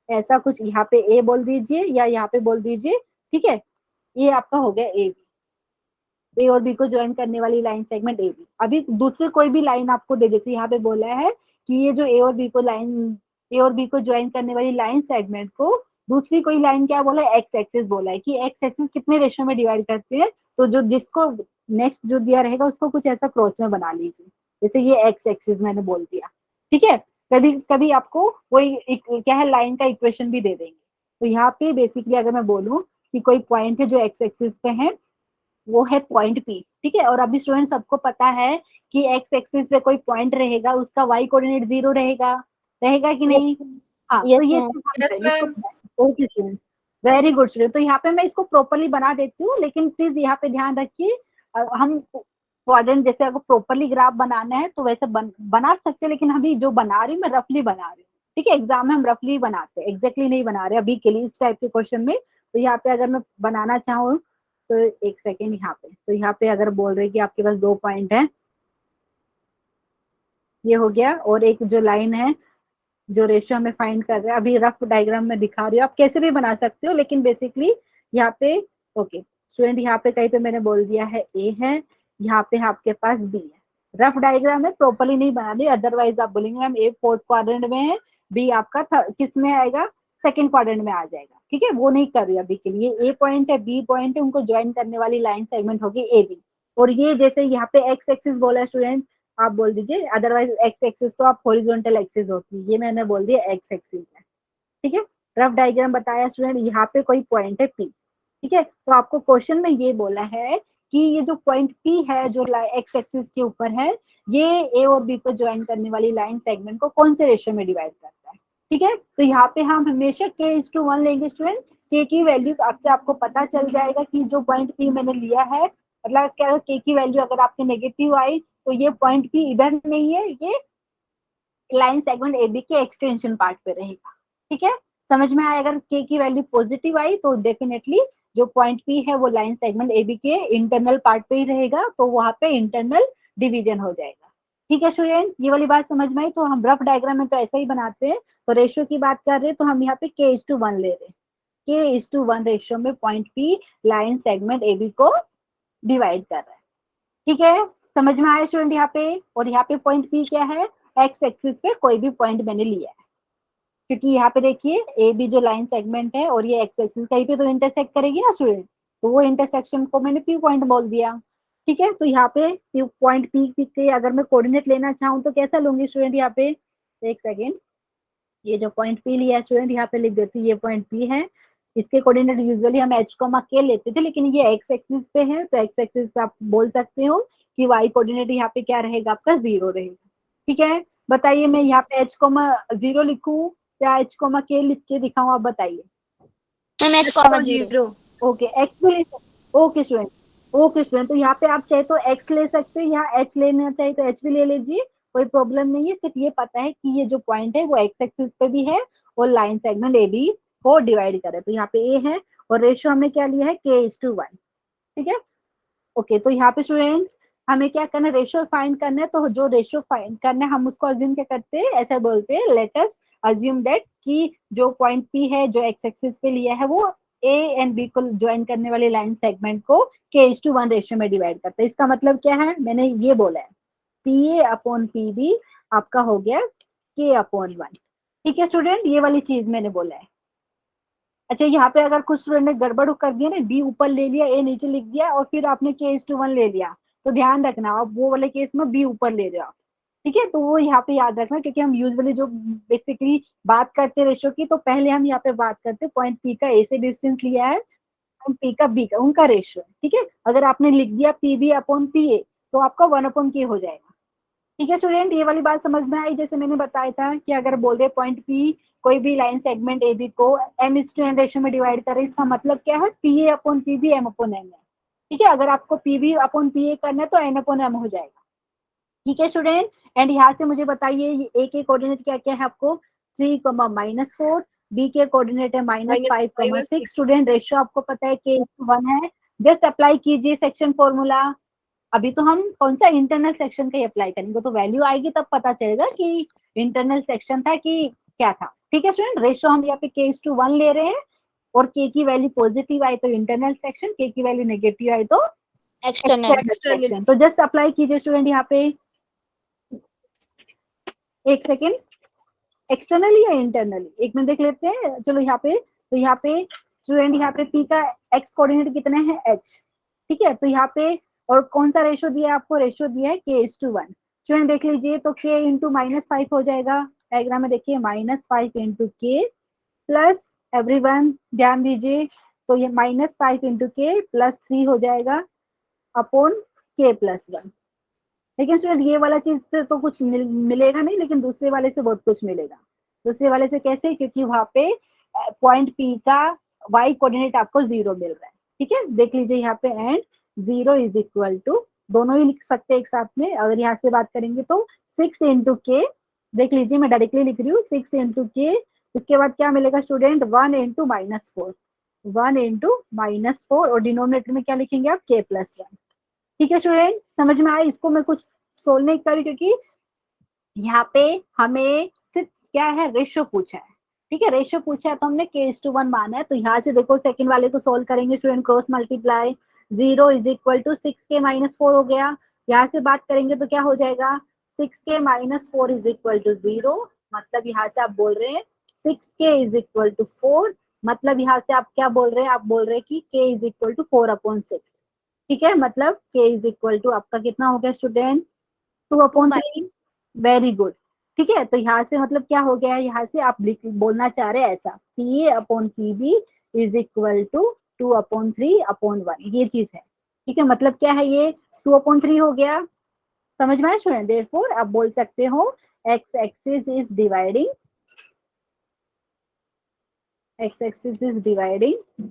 ऐसा कुछ यहाँ पे A बोल दीजिए या यहाँ पे बोल दीजिए, ठीक है। ये आपका हो गया A और B को ज्वाइन करने वाली लाइन सेगमेंट AB। अभी दूसरी कोई भी लाइन आपको दे, जैसे यहाँ पे बोला है कि ये जो ए और बी को ज्वाइन करने वाली लाइन सेगमेंट को दूसरी कोई लाइन क्या बोला है, एक्स एक्सिस बोला है कि एक्स एक्सिस कितने रेशियो में डिवाइड करते हैं, तो जो जिसको नेक्स्ट जो दिया रहेगा उसको कुछ ऐसा क्रॉस में बना लीजिए, जैसे ये एक्स एक्सिस मैंने बोल दिया, ठीक है। कभी कभी आपको कोई क्या है लाइन का इक्वेशन भी दे देंगे। तो यहाँ पे बेसिकली अगर मैं बोलूँ कि कोई पॉइंट है जो एक्स एक्सिस पे है, वो है पॉइंट पी, ठीक है। और अभी स्टूडेंट सबको पता है कि एक्स एक्सिस पे कोई पॉइंट रहेगा, उसका वाई कोऑर्डिनेट 0 रहेगा, रहेगा कि नहीं? हाँ, तो यस ये ma'am. Okay student, very good student. तो यहाँ पे मैं इसको प्रॉपरली बना देती हूँ, लेकिन प्लीज यहाँ पे ध्यान रखिए, हम क्वाड्रेंट जैसे अगर प्रॉपरली ग्राफ बनाना है तो वैसे बना सकते हैं, लेकिन अभी जो बना रही हूँ मैं रफली बना रही हूँ, ठीक है। एग्जाम में हम रफली बनाते हैं, एग्जैक्टली नहीं बना रहे अभी के लिए इस टाइप के क्वेश्चन में। तो यहाँ पे अगर मैं बनाना चाहूँ तो एक सेकेंड, यहाँ पे तो यहाँ पे अगर बोल रहे कि आपके पास 2 पॉइंट है, ये हो गया, और एक जो लाइन है जो रेशियो हमें फाइंड कर रहे हैं, अभी रफ डायग्राम में दिखा रही हूँ, आप कैसे भी बना सकते हो, लेकिन बेसिकली यहाँ पे ओके स्टूडेंट, यहाँ पे कहीं पे मैंने बोल दिया है ए है, यहाँ पे आपके पास बी है। रफ डायग्राम में प्रॉपरली नहीं बना दी, अदरवाइज आप बोलेंगे मैम ए फोर्थ क्वाड्रेंट में है, बी आपका किस में आएगा, सेकंड क्वाड्रेंट में आ जाएगा, ठीक है। वो नहीं कर रही अभी के लिए, ए पॉइंट है बी पॉइंट है, उनको ज्वाइन करने वाली लाइन सेगमेंट होगी ए बी। और ये जैसे यहाँ पे एक्स एक्सिस बोला है स्टूडेंट, आप बोल दीजिए, अदरवाइज एक्स एक्सिस तो आप हॉरिजॉन्टल एक्सिस होती है, ये मैंने बोल दिया एक्स एक्सिस है, ठीक है। रफ डायग्राम बताया स्टूडेंट, यहाँ पे कोई पॉइंट है पी, ठीक है। तो आपको क्वेश्चन में ये बोला है कि ये जो पॉइंट पी है जो एक्स एक्सिस के ऊपर है, ये ए और बी को ज्वाइन करने वाली लाइन सेगमेंट को कौन से रेशियो में डिवाइड करता है, ठीक है। तो यहाँ पे हम हमेशा k:1 लेंगे स्टूडेंट, k की वैल्यू आपसे आपको पता चल जाएगा कि जो पॉइंट पी मैंने लिया है, मतलब क्या k की वैल्यू अगर आपके नेगेटिव आई तो ये पॉइंट पी इधर नहीं है, ये लाइन सेगमेंट ए बी के एक्सटेंशन पार्ट पे रहेगा, ठीक है। समझ में आया? अगर के की वैल्यू पॉजिटिव आई तो डेफिनेटली जो पॉइंट पी है वो लाइन सेगमेंट ए बी के इंटरनल पार्ट पे ही रहेगा, तो वहां पे इंटरनल डिवीजन हो जाएगा, ठीक है स्टूडेंट। ये वाली बात समझ में आई? तो हम रफ डायग्राम में तो ऐसा ही बनाते हैं। तो रेशियो की बात कर रहे हैं तो हम यहाँ पे k:1 ले रहे हैं, k:1 रेशियो में point P line segment A B को डिवाइड कर रहा है, ठीक है। समझ में आया स्टूडेंट यहाँ पे? और यहाँ पे पॉइंट पी क्या है, एक्स एक्सिस पे कोई भी पॉइंट मैंने लिया है, क्योंकि यहाँ पे देखिए ए बी जो लाइन सेगमेंट है और ये एक्स एक्सिस कहीं पे तो इंटरसेक्ट करेगी ना स्टूडेंट, तो वो इंटरसेक्शन को मैंने पी पॉइंट बोल दिया, ठीक है। तो यहाँ पे पॉइंट पी के अगर मैं कोऑर्डिनेट लेना चाहूँ तो कैसा लूंगी स्टूडेंट? यहाँ पे एक सेकेंड, ये जो पॉइंट पी लिया है स्टूडेंट यहाँ पे लिख देती हूँ, ये पॉइंट पी है, इसके कोऑर्डिनेट यूजुअली हम एच कोमा के लेते थे, लेकिन ये एक्स एक्सिस पे है तो एक्स एक्सिस पे आप बोल सकते हो कि वाई कोऑर्डिनेट यहाँ पे क्या रहेगा, आपका 0 रहेगा, ठीक है। बताइए मैं यहाँ पे एच कोमा 0 लिखूं या एच कोमा के लिख के दिखाऊं, आप बताइए। मैम h,0 ओके एक्स भी ले सकते, ओके स्टूडेंट, तो यहाँ पे आप चाहे तो एक्स ले सकते हो, यहाँ एच लेना चाहिए तो एच भी ले लीजिए, कोई प्रॉब्लम नहीं है। सिर्फ ये पता है कि ये जो पॉइंट है वो एक्स एक्सिस पे भी है और लाइन सेगमेंट ए बी को डिवाइड करे, तो यहाँ पे ए है और रेशियो हमने क्या लिया है k:1, ठीक है। ओके तो यहाँ पे स्टूडेंट हमें क्या करना है, रेशियो फाइंड करना है, तो जो रेशियो फाइंड करना है हम उसको अज्यूम क्या करते हैं, ऐसा बोलते हैं लेट अस अज्यूम दैट कि जो पॉइंट पी है जो एक्स एक्सिस पे लिया है वो ए एंड बी को ज्वाइन करने वाली लाइन सेगमेंट को k:1 रेशियो में डिवाइड करता है। इसका मतलब क्या है, मैंने ये बोला है P A upon P B आपका हो गया k/1, ठीक है स्टूडेंट, ये वाली चीज मैंने बोला है। अच्छा यहाँ पे अगर कुछ स्टूडेंट ने गड़बड़ कर दिया ना, बी ऊपर ले लिया ए नीचे लिख दिया और फिर आपने k:1 ले लिया, तो ध्यान रखना आप वो वाले केस में बी ऊपर ले रहे हो, ठीक है। तो वो यहाँ पे याद रखना, क्योंकि हम यूजुअली जो बेसिकली बात करते रेशियो की, तो पहले हम यहाँ पे बात करते पॉइंट पी का ए से डिस्टेंस लिया है, पी का बी का उनका रेशियो, ठीक है। अगर आपने लिख दिया P B upon P A तो आपका 1/k हो जाएगा, ठीक है स्टूडेंट। ये वाली बात समझ में आई? जैसे मैंने बताया था कि अगर बोल रहे पॉइंट पी कोई भी लाइन सेगमेंट ए बी को m:n रेशियो में डिवाइड करे, इसका मतलब क्या है, P A upon P B m/n है, ठीक है। अगर आपको P B upon P A करना है तो n/m हो जाएगा, ठीक है स्टूडेंट। एंड यहाँ से मुझे बताइए ए के कोऑर्डिनेट क्या क्या है आपको, 3, -4, बी के कोऑर्डिनेट है -5, स्टूडेंट रेशियो आपको पता है k:1 है। जस्ट अप्लाई कीजिए सेक्शन फॉर्मूला, अभी तो हम कौन सा इंटरनल सेक्शन का ही अप्लाई करेंगे, तो वैल्यू आएगी तब पता चलेगा कि इंटरनल सेक्शन था कि क्या था, ठीक है स्टूडेंट। रेशियो हम यहाँ पे k:1 ले रहे हैं और k की वैल्यू पॉजिटिव आई तो इंटरनल सेक्शन, k की वैल्यू नेगेटिव आई तो एक्सटर्नल सेक्शन। तो जस्ट अप्लाई कीजिए स्टूडेंट यहाँ पे, एक सेकेंड, एक्सटर्नली या इंटरनली एक मिनट देख लेते हैं। चलो यहाँ पे, तो यहाँ पे स्टूडेंट यहाँ पे पी का एक्स कोऑर्डिनेट कितने हैं, एच, ठीक है। तो यहाँ पे और कौन सा रेशो दिया है आपको, रेशो दिया है k:1। स्टूडेंट देख लीजिए, तो k इंटू -5 हो जाएगा। डायग्राम में देखिए -5 इंटू के प्लस, एवरीवन ध्यान दीजिए, तो ये -5 इंटू के प्लस 3 हो जाएगा अपॉन k+1। लेकिन स्टूडेंट ये वाला चीज से तो कुछ मिलेगा नहीं, लेकिन दूसरे वाले से बहुत कुछ मिलेगा। दूसरे वाले से कैसे, क्योंकि वहां पे पॉइंट पी का y कोऑर्डिनेट आपको 0 मिल रहा है, ठीक है। देख लीजिए यहाँ पे, एंड 0 इज इक्वल टू, दोनों ही लिख सकते हैं एक साथ में। अगर यहाँ से बात करेंगे तो 6 इंटू के, देख लीजिए मैं डायरेक्टली लिख रही हूँ 6 इंटू के, इसके बाद क्या मिलेगा स्टूडेंट, 1 इंटू -4, 1 इंटू -4, और डिनोमिनेटर में क्या लिखेंगे आप, k+1। ठीक है स्टूडेंट, समझ में आया। इसको मैं कुछ सोल्व नहीं करी, क्योंकि यहाँ पे हमें सिर्फ क्या है, रेशियो पूछा है, ठीक है। रेशियो पूछा है तो हमने k:1 माना है। तो यहाँ से देखो सेकंड वाले को सोल्व करेंगे student, cross multiply, 0 is equal to 6k-4 हो गया। यहाँ से बात करेंगे तो क्या हो जाएगा, 6k-4 इज इक्वल टू 0, मतलब यहाँ से आप बोल रहे हैं 6k इज इक्वल टू 4, मतलब यहाँ से आप क्या बोल रहे हैं, आप बोल रहे हैं कि k इज इक्वल टू 4/6, ठीक है। मतलब k इज इक्वल टू आपका कितना हो गया स्टूडेंट, 2/3। वेरी गुड, ठीक है। तो यहाँ से मतलब क्या हो गया है, यहाँ से आप बोलना चाह रहे हैं ऐसा, PA/PB इज इक्वल टू 2/3/1, ये चीज है, ठीक है। मतलब क्या है, ये 2/3 हो गया, समझ में आया स्टूडेंट। देयरफॉर आप बोल सकते हो x axis is dividing, x axis is dividing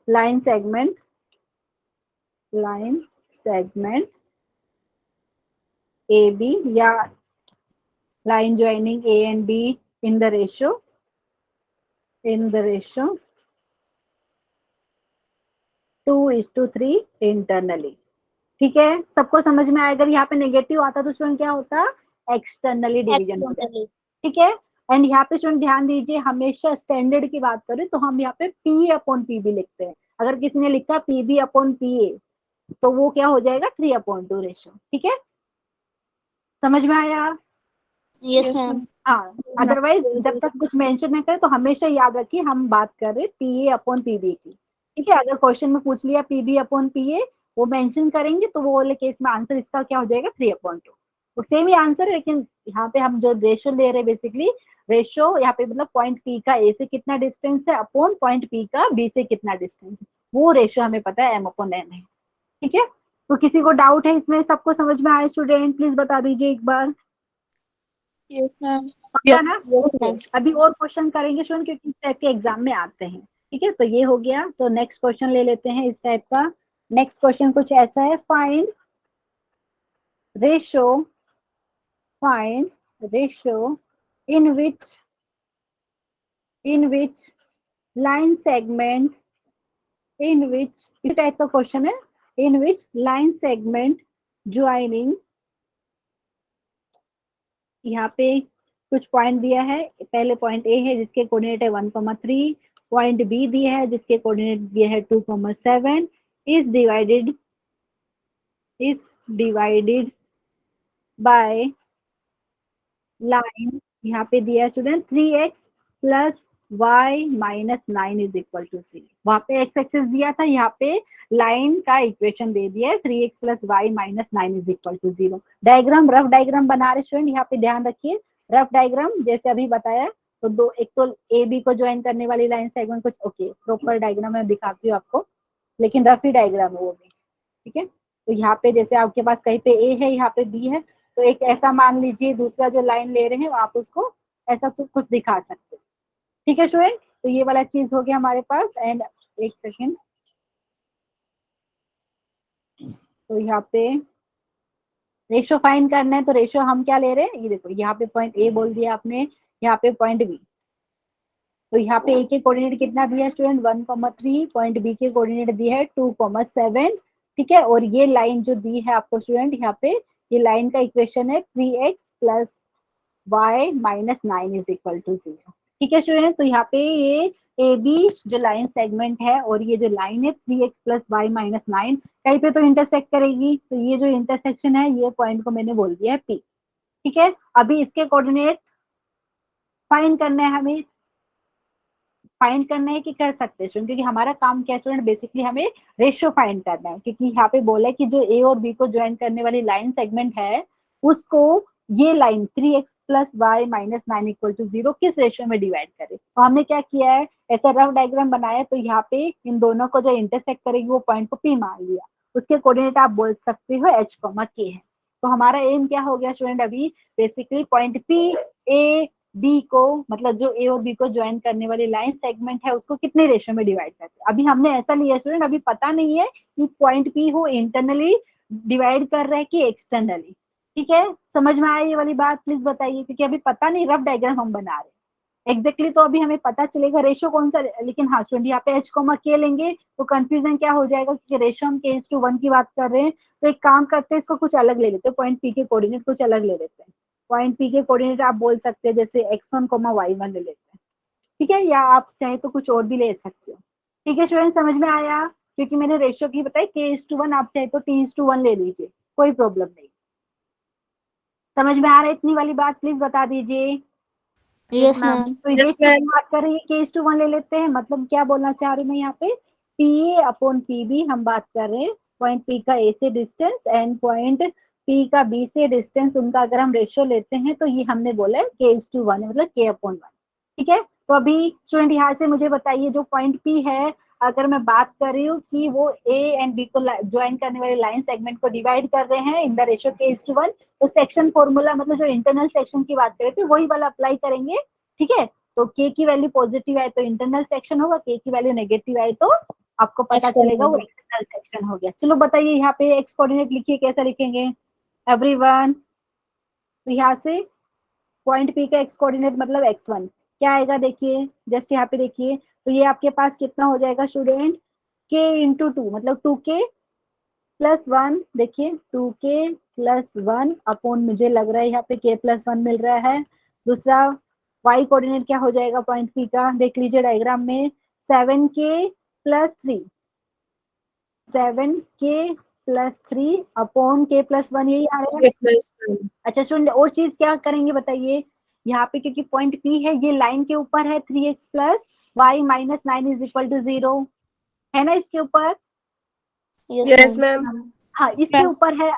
line segment AB, या line joining A and B in the ratio 2:3 internally, ठीक है। सबको समझ में आया। अगर यहाँ पे नेगेटिव आता तो स्टूडेंट क्या होता, एक्सटर्नली डिवीजन हो जाता, ठीक है। एंड यहाँ पे स्टूडेंट ध्यान दीजिए, हमेशा स्टैंडर्ड की बात करें तो हम यहाँ पे P/PB लिखते हैं। अगर किसी ने लिखा PB/PA तो वो क्या हो जाएगा, 3/2 रेशियो, ठीक है। समझ में आया। Yes ma'am. हाँ, अदरवाइज जब तक कुछ मेंशन नहीं करे तो हमेशा याद रखिए हम बात कर रहे PA/PB की, ठीक है। अगर क्वेश्चन में पूछ लिया PB/PA वो मेंशन करेंगे तो वो वाले केस में आंसर इसका क्या हो जाएगा, 3/2। वो सेम ही आंसर है, लेकिन यहाँ पे हम जो रेशियो ले रहे हैं, बेसिकली रेशियो यहाँ पे मतलब पॉइंट P का A से कितना डिस्टेंस है अपॉन पॉइंट P का B से कितना डिस्टेंस है, वो रेशियो हमें पता है M/N है, ठीक है। तो किसी को डाउट है इसमें, सबको समझ में आया स्टूडेंट, प्लीज बता दीजिए एक बार। Yes ma'am. पक्का ना, ओके। अभी और क्वेश्चन करेंगे स्टूडेंट, क्योंकि इस टाइप के एग्जाम में आते हैं, ठीक है। तो ये हो गया, तो नेक्स्ट क्वेश्चन ले लेते हैं इस टाइप का। नेक्स्ट क्वेश्चन कुछ ऐसा है, find ratio in which line segment, in which, इस टाइप का क्वेश्चन है, in which line segment joining, यहाँ पे कुछ पॉइंट दिया है। पहले पॉइंट ए है जिसके कोऑर्डिनेट है 1,3, पॉइंट बी दिया है जिसके कोऑर्डिनेट दिया है 2,7, इज डिवाइडेड बाय लाइन, यहाँ पे दिया है student 3x plus y minus 9 is equal to 0। वहां पे x एक्सिस दिया था, यहाँ पे लाइन का इक्वेशन दे दिया है 3x plus y minus 9 is equal to 0। Diagram, rough diagram बना रहे स्टूडेंट, यहाँ पे ध्यान रखिए। रफ डायग्राम जैसे अभी बताया, तो दो, एक तो ए बी को ज्वाइन करने वाली लाइन सेगमेंट कुछ, ओके प्रॉपर डायग्राम मैं दिखाती हूँ आपको, लेकिन रफ ही डायग्राम है वो भी, ठीक है। तो यहाँ पे जैसे आपके पास कहीं पे ए है, यहाँ पे बी है, तो एक ऐसा मान लीजिए, दूसरा जो लाइन ले रहे हैं आप उसको ऐसा तो कुछ दिखा सकते हो, ठीक है स्टूडेंट। तो ये वाला चीज हो गया हमारे पास। एंड एक सेकेंड, तो यहाँ पे रेशो फाइंड करना है, तो रेशो हम क्या ले रहे हैं, ये देखो यहाँ पे पॉइंट ए बोल दिया आपने, यहाँ पे पॉइंट बी, तो यहाँ पे ए के कोऑर्डिनेट कितना दिया है स्टूडेंट 1,3, पॉइंट बी के कोऑर्डिनेट दिया है 2,7, ठीक है। और ये लाइन जो दी है आपको स्टूडेंट, यहाँ पे ये लाइन का इक्वेशन है 3x plus y minus 9 is equal to 0, ठीक है स्टूडेंट। तो यहाँ पे ये ए बी जो लाइन सेगमेंट है और ये जो लाइन है 3x प्लस y माइनस 9 कहीं पे तो इंटरसेक्ट करेगी, तो ये जो इंटरसेक्शन है ये पॉइंट को मैंने बोल दिया है P, ठीक है, अभी इसके कोऑर्डिनेट फाइंड करना है, हमें फाइंड करना है कि कर सकते हैं स्टूडेंट, क्योंकि हमारा काम क्या है स्टूडेंट, बेसिकली हमें रेशियो फाइंड करना है, क्योंकि यहाँ पे बोला है कि जो ए और बी को ज्वाइन करने वाली लाइन सेगमेंट है उसको ये line 3x plus Y minus 9 equal to 0 किस रेशियो में डिवाइड करे। तो हमने क्या किया है, ऐसा रफ डायग्राम बनाया, तो यहाँ पे इन दोनों को जो इंटरसेक्ट करेगी वो पॉइंट को पी मान लिया, उसके कोऑर्डिनेट आप बोल सकते हो h, k है। तो हमारा एम क्या हो गया स्टूडेंट, अभी basically point P A B को, मतलब जो ए और बी को ज्वाइन करने वाली लाइन सेगमेंट है उसको कितने रेशियो में डिवाइड करते हैं। अभी हमने ऐसा लिया स्टूडेंट, अभी पता नहीं है कि पॉइंट पी हो इंटरनली डिवाइड कर रहा है कि एक्सटर्नली। ठीक है, समझ में आया ये वाली बात, प्लीज बताइए, क्योंकि अभी पता नहीं, रफ डायग्राम हम बना रहे हैं एग्जैक्टली तो अभी हमें पता चलेगा रेशियो कौन सा, लेकिन हाँ स्टूडेंट यहाँ पे h के लेंगे तो कंफ्यूजन क्या हो जाएगा, क्योंकि रेशियो हम k:1 की बात कर रहे हैं। तो एक काम करते हैं, इसको कुछ अलग ले लेते हैं, पॉइंट पी के कोऑर्डिनेट कुछ अलग ले लेते हैं। पॉइंट पी के कोऑर्डिनेट आप बोल सकते हैं जैसे x1, y1 ले लेते हैं, ठीक है, या आप चाहे तो कुछ और भी ले सकते हो। ठीक है स्टूडेंट, समझ में आया, क्योंकि मैंने रेशियो की बताई k:1, आप चाहे तो t:1 ले लीजिए, कोई प्रॉब्लम नहीं। समझ में आ रहा है इतनी वाली बात, प्लीज बता दीजिए। Yes ma'am. तो ये चीज बात कर रही है, k:1 ले लेते हैं, मतलब क्या बोलना चाह रही हूँ मैं यहाँ पे, pa अपॉन pb हम बात कर रहे हैं, पॉइंट p का a से डिस्टेंस एंड पॉइंट p का b से डिस्टेंस, उनका अगर हम रेशियो लेते हैं तो ये हमने बोला है k:1 है, मतलब k/1। ठीक है, तो अभी स्टूडेंट यहाँ से मुझे बताइए, जो पॉइंट p है, अगर मैं बात कर रही हूँ कि वो a एंड b को ज्वाइन करने वाले लाइन सेगमेंट को डिवाइड कर रहे हैं इन द रेशियो k:1, तो सेक्शन फॉर्मूला, मतलब जो इंटरनल सेक्शन की बात कर रहे थे वही वाला अप्लाई करेंगे। ठीक है, तो k की वैल्यू पॉजिटिव आए तो इंटरनल सेक्शन होगा, k की वैल्यू नेगेटिव आए तो आपको पता चलेगा वो एक्सटर्नल सेक्शन हो गया। चलो बताइए, यहाँ पे x कोऑर्डिनेट लिखिए, कैसा लिखेंगे एवरीवन। तो यहाँ से पॉइंट p का x कोऑर्डिनेट मतलब x1 क्या आएगा, देखिए जस्ट यहाँ पे देखिए, तो ये आपके पास कितना हो जाएगा स्टूडेंट, k इंटू 2 मतलब 2k प्लस 1, देखिए 2k प्लस 1 अपॉन, मुझे लग रहा है यहाँ पे k प्लस 1 मिल रहा है। दूसरा y कोऑर्डिनेट क्या हो जाएगा पॉइंट p का, देख लीजिए डायग्राम में, 7k plus 3, 7k plus 3 upon k plus 1, यही आ रहा है। अच्छा स्टूडेंट, और चीज क्या करेंगे बताइए, यहाँ पे क्योंकि पॉइंट P है, ये लाइन के ऊपर है 3x plus Y minus 9 is equal to 0, है ना इसके ऊपर। Yes ma'am. हाँ इसके ऊपर है।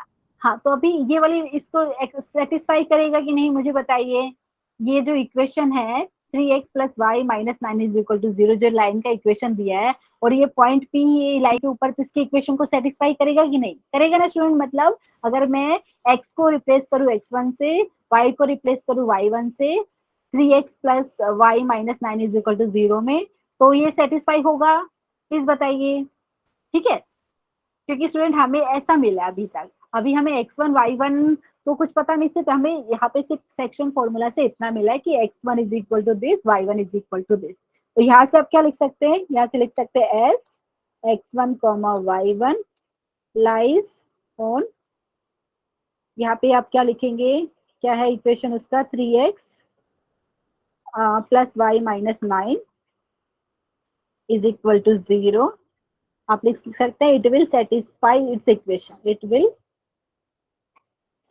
हाँ तो अभी ये वाली इसको सेटिस्फाई करेगा कि नहीं मुझे बताइए, ये जो इक्वेशन है 3x plus Y minus 9 is equal to 0, जो लाइन का इक्वेशन दिया है, और ये पॉइंट P ये लाइन के ऊपर, तो इसके इक्वेशन को सेटिस्फाई करेगा कि नहीं करेगा ना स्टूडेंट। मतलब अगर मैं x को रिप्लेस करूँ x1 से, y को रिप्लेस करूँ y1 से, 3x plus Y minus 9 is equal to 0 में, तो ये सेटिस्फाई होगा, प्लीज बताइए। ठीक है, क्योंकि स्टूडेंट हमें ऐसा मिला अभी तक, अभी हमें x1 y1 तो कुछ पता नहीं, सिर्फ हमें यहाँ पे सिर्फ सेक्शन फॉर्मूला से इतना मिला है कि x1 is equal to this, y1 is equal to this. तो यहाँ से आप क्या लिख सकते हैं, यहाँ से लिख सकते हैं S x1 y1 lies on, यहाँ पे आप क्या लिखेंगे, क्या है इक्वेशन उसका, 3x plus Y minus 9 is equal to 0। आप लिख सकते हैं it will satisfy its equation, it will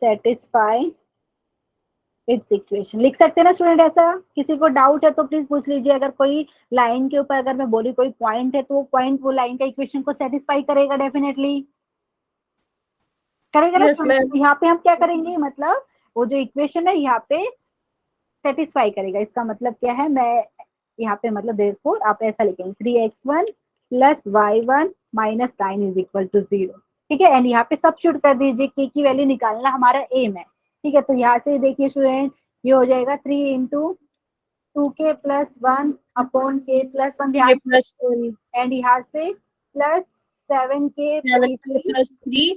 satisfy its equation, लिख सकते हैं ना स्टूडेंट। ऐसा किसी को डाउट है तो प्लीज पूछ लीजिए, अगर कोई लाइन के ऊपर अगर मैं बोली कोई पॉइंट है तो वो पॉइंट वो लाइन का इक्वेशन को सेटिस्फाई करेगा, डेफिनेटली करेगा ना स्टूडेंट। तो यहाँ पे हम क्या करेंगे, मतलब वो जो इक्वेशन है यहाँ पे सेटिस्फाई करेगा, इसका मतलब क्या है, मैं यहाँ पे मतलब देयरफॉर आप ऐसा लिखेंगे 3x1 plus y1 minus 9 is equal to 0। ठीक है, एंड यहाँ पे सब्स्टिट्यूट कर दीजिए, k की वैल्यू निकालना हमारा एम है। ठीक है, तो यहाँ से देखिए स्टूडेंट, ये हो जाएगा 3 into 2k plus 1 upon k plus 1, and यहाँ से plus 7k plus 3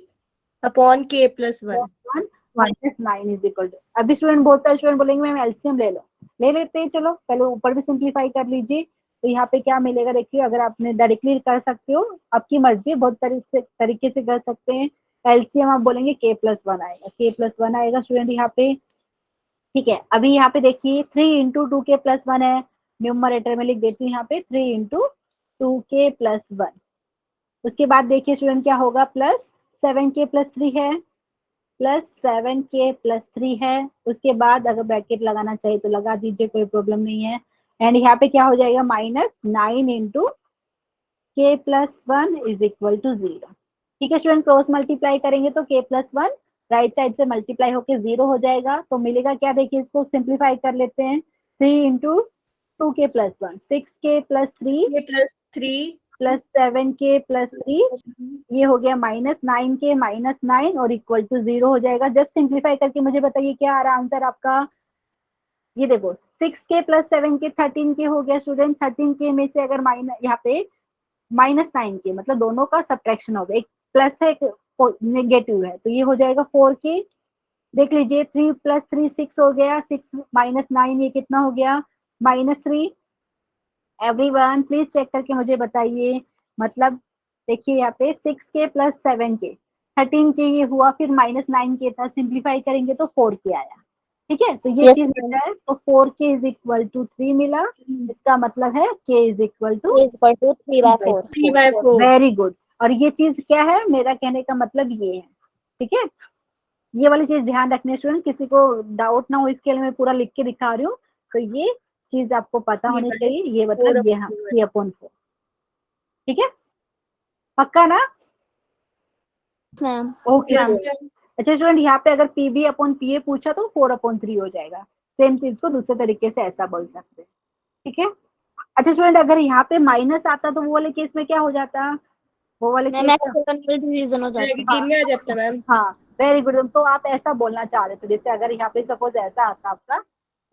upon k plus 1 minus 9 is equal to, अभी स्टूडेंट बहुत सारे स्टूडेंट बोलेंगे मैम एलसीएम ले लो, ले लेते हैं, चलो पहले ऊपर भी सिंप्लीफाई कर लीजिए। तो यहाँ पे क्या मिलेगा देखिए, अगर आपने डायरेक्टली कर सकते हो, आपकी मर्जी, बहुत तरीके से कर सकते हैं। एलसीएम आप बोलेंगे k प्लस 1 आएगा, k प्लस 1 आएगा स्टूडेंट यहाँ पे। ठीक है, अभी यहाँ पे देखिए 3 इंटू 2k प्लस 1 है, न्यूमरेटर में लिख देती हूँ यहाँ पे 3 इंटू 2k प्लस 1। उसके बाद देखिए स्टूडेंट क्या होगा, प्लस 7k प्लस 3 है, प्लस 7k+3 है। उसके बाद अगर ब्रैकेट लगाना चाहिए तो लगा दीजिए, कोई प्रॉब्लम नहीं है। एंड यहाँ पे क्या हो जाएगा, -9 into k+1 is equal to 0। ठीक है स्टूडेंट, क्रॉस मल्टीप्लाई करेंगे तो k+1 राइट साइड से मल्टीप्लाई होके 0 हो जाएगा, तो मिलेगा क्या, देखिए इसको सिंप्लीफाई कर लेते हैं। 3 into 2k+1, 6k+3 +3 plus 7k+3, ये हो गया -9k -9 और इक्वल टू 0 हो जाएगा। जस्ट सिंप्लीफाई करके मुझे बताइए क्या आ रहा आंसर आपका। ये देखो 6k+7k 13k हो गया स्टूडेंट। 13k में से अगर माइनस यहाँ पे -9k, मतलब दोनों का सब्ट्रैक्शन होगा, एक प्लस है एक नेगेटिव है, तो ये हो जाएगा 4k। देख लीजिए 3+3 6 हो गया, 6 -9 ये कितना हो गया, -3। एवरीवन प्लीज चेक करके मुझे बताइए, मतलब देखिए यहाँ पे 6k+7k 13k ये हुआ, फिर -9k था, सिंप्लीफाई करेंगे तो 4k आया। ठीक है, तो ये Yes, चीज ma'am. मिला है, तो 4k इज इक्वल टू 3 मिला। इसका मतलब है k is equal to Is equal to 3/4. 3/4। Very good. और ये चीज क्या है, मेरा कहने का मतलब ये है। ठीक है, ये वाली चीज ध्यान रखने स्टूडेंट, किसी को डाउट ना हो, इसके लिए मैं पूरा लिख के दिखा रही हूँ, तो ये चीज आपको पता होनी चाहिए। ये मतलब ये हाँ, 3/4। ठीक है, पक्का ना। Ma'am. Okay Yes, student. ma'am. अच्छा स्टूडेंट, यहाँ पे अगर PB/PA पूछा तो 4/3 हो जाएगा। सेम चीज को दूसरे तरीके से ऐसा बोल सकते हैं। ठीक है। अच्छा स्टूडेंट, अगर यहाँ पे माइनस आता तो वो वाले केस में क्या हो जाता, वो वाले मैम केस में, एक्सपोनेंशियल डिवीजन हो जाता है। नेगेटिव में आ जाता मैम। हाँ वेरी गुड। तो आप ऐसा बोलना चाह रहे थे, जैसे अगर यहाँ पे सपोज ऐसा आता आपका,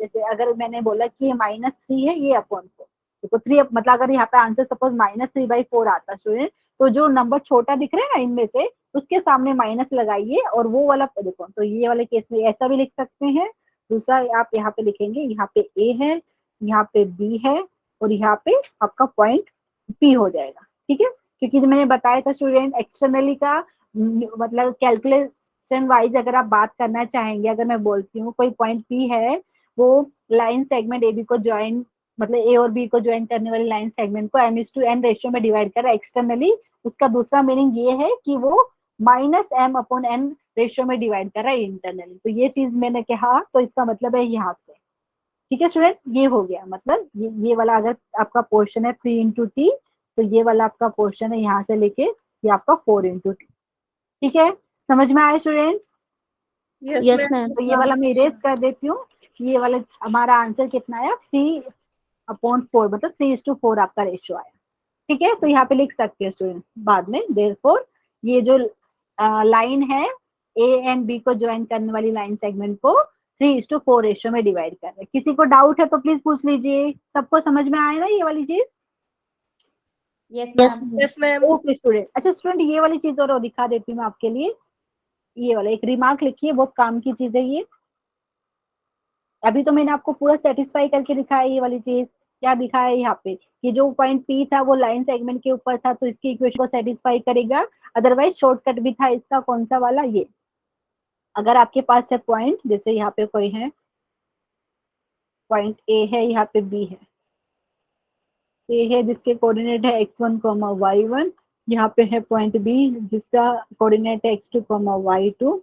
जैसे अगर मैंने बोला कि -3 है ये अपॉन 4, देखो 3 मतलब अगर यहाँ पे आंसर सपोज -3/4 आता स्टूडेंट, तो जो नंबर छोटा दिख रहा है ना इनमें से, उसके सामने माइनस लगाइए और वो वाला देखो, तो ये वाले केस में ऐसा भी लिख सकते हैं। दूसरा आप यहाँ पे लिखेंगे, यहाँ पे ए है, यहाँ पे बी है, और यहाँ पे आपका पॉइंट पी हो जाएगा। ठीक है, क्योंकि मैंने बताया था स्टूडेंट, एक्सटर्नली का मतलब कैलकुलेशन वाइज अगर आप बात करना चाहेंगे, अगर मैं बोलती हूँ कोई पॉइंट पी है, वो लाइन सेगमेंट ए बी को ज्वाइन, मतलब ए और बी को ज्वाइन करने वाली लाइन सेगमेंट को m/n रेशियो में डिवाइड कर रहा है एक्सटर्नली, उसका दूसरा मीनिंग ये है कि वो -m/n रेशियो में डिवाइड कर रहा है इंटरनली। तो ये चीज मैंने कहा, तो इसका मतलब है यहाँ से। ठीक है स्टूडेंट, ये हो गया, मतलब ये वाला अगर आपका पोर्शन है 3 × t, तो ये वाला आपका पोर्शन है यहाँ से लेके ये आपका 4 × t। ठीक है, समझ में आया student. Yes Yes, ma'am. ma'am. तो ये वाला मैं इरेज कर देती हूँ। ये वाला हमारा आंसर कितना आया, 3/4, मतलब 3:4 आपका रेशियो आया। ठीक है, तो यहाँ पे लिख सकते हैं स्टूडेंट बाद में, देयरफॉर ये जो लाइन है ए एंड बी को ज्वाइन करने वाली लाइन सेगमेंट को 3:4 रेशियो में डिवाइड कर रहे हैं। किसी को डाउट है तो प्लीज पूछ लीजिए, सबको समझ में आया ना ये वाली चीज। Yes, yes ma'am. Ma'am. Okay student. अच्छा स्टूडेंट, ये वाली चीज और दिखा देती हूँ मैं आपके लिए। ये वाला एक रिमार्क लिखिए, बहुत काम की चीज है ये। अभी तो मैंने आपको पूरा सेटिस्फाई करके दिखाया ये वाली चीज। क्या दिखाया है यहाँ पे, कि जो पॉइंट पी था वो लाइन सेगमेंट के ऊपर था, तो इसकी इक्वेशन को सेटिस्फाई करेगा। अदरवाइज शॉर्टकट भी था इसका, कौन सा वाला, ये। अगर आपके पास है पॉइंट, जैसे यहाँ पे कोई है, पॉइंट ए है, यहाँ पे बी है, ए है जिसके कोऑर्डिनेट है x1, y1, यहाँ पे है पॉइंट बी जिसका कोऑर्डिनेट है x2, y2,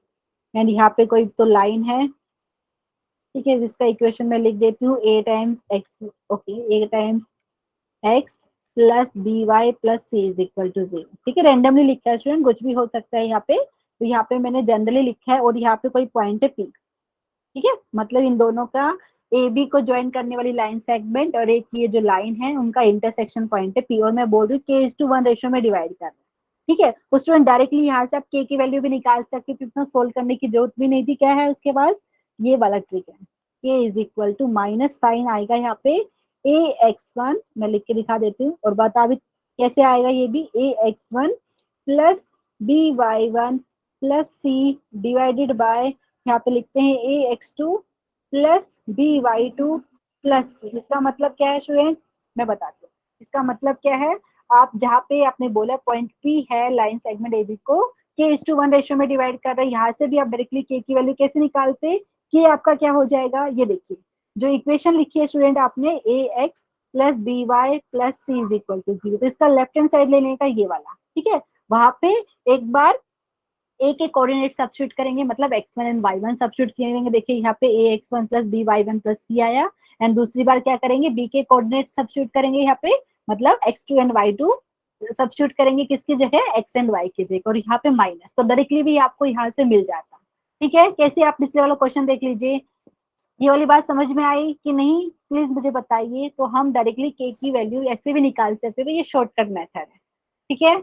एंड यहाँ पे कोई तो लाइन है, ठीक है, जिसका इक्वेशन मैं लिख देती हूँ a times x, okay, a times x plus B Y plus C is equal to 0। ठीक है, रेंडमली लिखा है स्टूडेंट, कुछ भी हो सकता है यहाँ पे, तो यहाँ पे मैंने जनरली लिखा है, और यहाँ पे कोई पॉइंट है पी। ठीक है, मतलब इन दोनों का ए बी को ज्वाइन करने वाली लाइन सेगमेंट और एक ये जो लाइन है उनका इंटरसेक्शन पॉइंट है पी, और मैं बोल रही हूँ k:1 रेशियो में डिवाइड कर रहा है। ठीक है, तो स्टूडेंट डायरेक्टली यहाँ से आप k की वैल्यू भी निकाल सकते, तो इतना सोल्व करने की जरूरत भी नहीं थी। क्या है उसके पास, ये वाला ट्रिक है, k is equal to minus sign आएगा यहाँ पे ax1, मैं लिख के दिखा देती हूँ, और बता भी कैसे आएगा ये भी, ax1 plus by1 plus C divided by, यहाँ पे लिखते हैं ax2 प्लस by2 प्लस सी। इसका मतलब क्या है स्टूडेंट, मैं बताती हूँ इसका मतलब क्या है। आप जहाँ पे आपने बोला पॉइंट पी है लाइन सेगमेंट ए बी को k:1 रेशियो में डिवाइड कर रहे हैं, यहाँ से भी आप डायरेक्टली k की वैल्यू कैसे निकालते, k आपका क्या हो जाएगा, ये देखिए जो इक्वेशन लिखी है स्टूडेंट आपने, ax plus B Y plus C is equal to 0, तो इसका लेफ्ट हैंड साइड लेने का ये वाला। ठीक है, वहां पे एक बार ए के कोऑर्डिनेट सब्स्टिट्यूट करेंगे, मतलब x1 एंड y1 सब्स्टिट्यूट करेंगे। देखिए यहाँ पे ax1 plus by1 plus c आया। एंड दूसरी बार क्या करेंगे, b के कोऑर्डिनेट सब्स्टिट्यूट करेंगे यहाँ पे, मतलब x2 एंड y2 सब्स्टिट्यूट करेंगे किसकी जगह, x एंड y की जगह, और यहाँ पे माइनस, तो डायरेक्टली भी आपको यहाँ से मिल जाता। ठीक है, कैसे आप पिछले वाला क्वेश्चन देख लीजिए। ये वाली बात समझ में आई कि नहीं, प्लीज मुझे बताइए। तो हम डायरेक्टली के की वैल्यू ऐसे भी निकाल सकते थे, ये शॉर्टकट मेथड है। ठीक है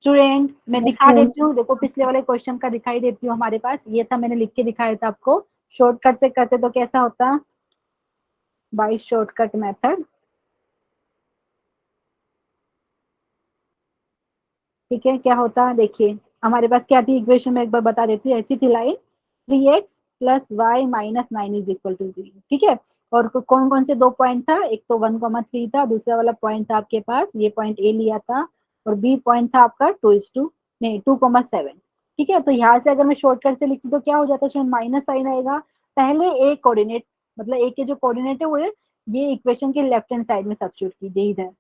स्टूडेंट, मैं दिखा देती हूँ, देखो पिछले वाले क्वेश्चन का दिखाई देती हूँ। हमारे पास ये था, मैंने लिख के दिखाया था आपको। शॉर्टकट से करते तो कैसा होता, बाय शॉर्टकट मेथड। ठीक है, क्या होता है देखिए, हमारे पास क्या थी इक्वेशन में, एक बार बता देती हूँ। ऐसी थी line 3x plus Y minus 9 is equal to 0। ठीक है, और कौन कौन से दो पॉइंट था, एक तो 1,3 था, दूसरा वाला पॉइंट था आपके पास, ये पॉइंट ए लिया था, और बी पॉइंट था आपका 2:2 नहीं 2,7। ठीक है, तो यहाँ से अगर मैं शॉर्टकट से लिखती तो क्या हो जाता है, माइनस साइन आएगा। पहले ए कोऑर्डिनेट, मतलब ए के जो कोऑर्डिनेट है वो ये इक्वेशन के लेफ्ट हैंड साइड में सब्स्टिट्यूट कीजिए इधर।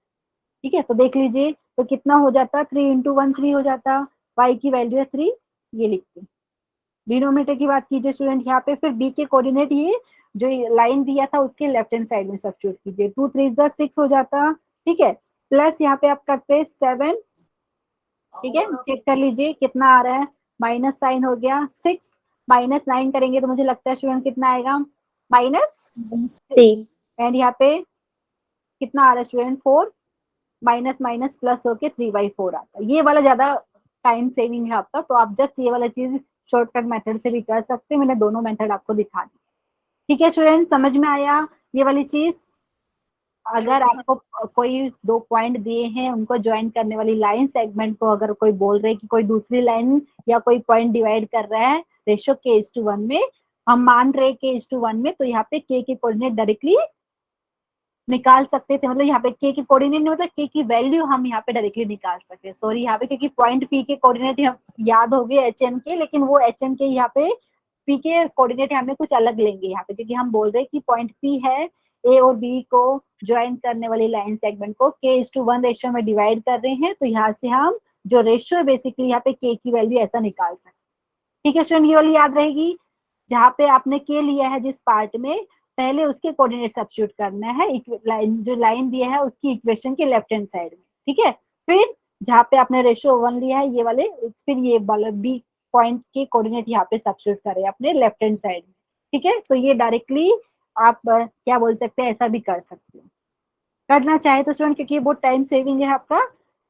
ठीक है, तो देख लीजिए, तो कितना हो जाता, 3 इंटू 1 3 हो जाता, y की वैल्यू है 3, ये लिखते। डिनोमिनेटर की बात कीजिए स्टूडेंट, यहाँ पे फिर b के कोऑर्डिनेट ये जो लाइन दिया था उसके लेफ्ट हैंड साइड में सब्स्टिट्यूट कीजिए, 2 3 6 हो जाता। ठीक है, प्लस यहाँ पे आप करते 7। ठीक है, चेक कर लीजिए कितना आ रहा है, माइनस साइन हो गया 6, माइनस 9 करेंगे तो मुझे लगता है स्टूडेंट कितना आएगा, -3। एंड यहाँ पे कितना आ रहा है स्टूडेंट, 4, माइनस माइनस प्लस होके 3/4 आता है। ये वाला ज्यादा टाइम सेविंग है आपका, तो आप जस्ट ये वाला चीज शॉर्टकट मेथड से भी कर सकते हैं। मैंने दोनों मेथड आपको दिखा दी। ठीक है स्टूडेंट, समझ में आया ये वाली चीज। अगर आपको कोई दो पॉइंट दिए हैं, उनको ज्वाइन करने वाली लाइन सेगमेंट को अगर कोई बोल रहे कि कोई दूसरी लाइन या कोई पॉइंट डिवाइड कर रहा है रेशियो k:1 में, हम मान रहे k:1 में, तो यहाँ पे k के कोऑर्डिनेट डायरेक्टली निकाल सकते थे। मतलब यहाँ पे k के कोऑर्डिनेट नहीं, मतलब k की वैल्यू हम यहाँ पे डायरेक्टली निकाल सकते हैं। सॉरी, यहाँ पे क्योंकि पॉइंट p के कोऑर्डिनेट याद हो गए hn के, लेकिन वो hn के यहाँ पे p के कोऑर्डिनेट हमें कुछ अलग लेंगे यहाँ पे, क्योंकि हम बोल रहे हैं कि पॉइंट p है, a और b को ज्वाइन करने वाली लाइन सेगमेंट को k:1 रेशियो में डिवाइड कर रहे हैं, तो यहाँ से हम जो रेशियो है बेसिकली यहाँ पे k की वैल्यू ऐसा निकाल सकते हैं। ठीक है स्टूडेंट, ये वाली याद रहेगी। जहाँ पे आपने k लिया है जिस पार्ट में, पहले उसके कोऑर्डिनेट सब्स्टिट्यूट करना है, लाइन जो लाइन दिया है उसकी इक्वेशन के लेफ्ट हैंड साइड में। ठीक है, फिर जहाँ पे आपने रेशियो 1 लिया है ये वाले, फिर ये वाला बी पॉइंट के कोऑर्डिनेट यहाँ पे सब्स्टिट्यूट करें अपने लेफ्ट हैंड साइड में। ठीक है, तो ये डायरेक्टली आप क्या बोल सकते हैं, ऐसा भी कर सकते हो करना चाहे तो स्टूडेंट, क्योंकि बहुत टाइम सेविंग है आपका।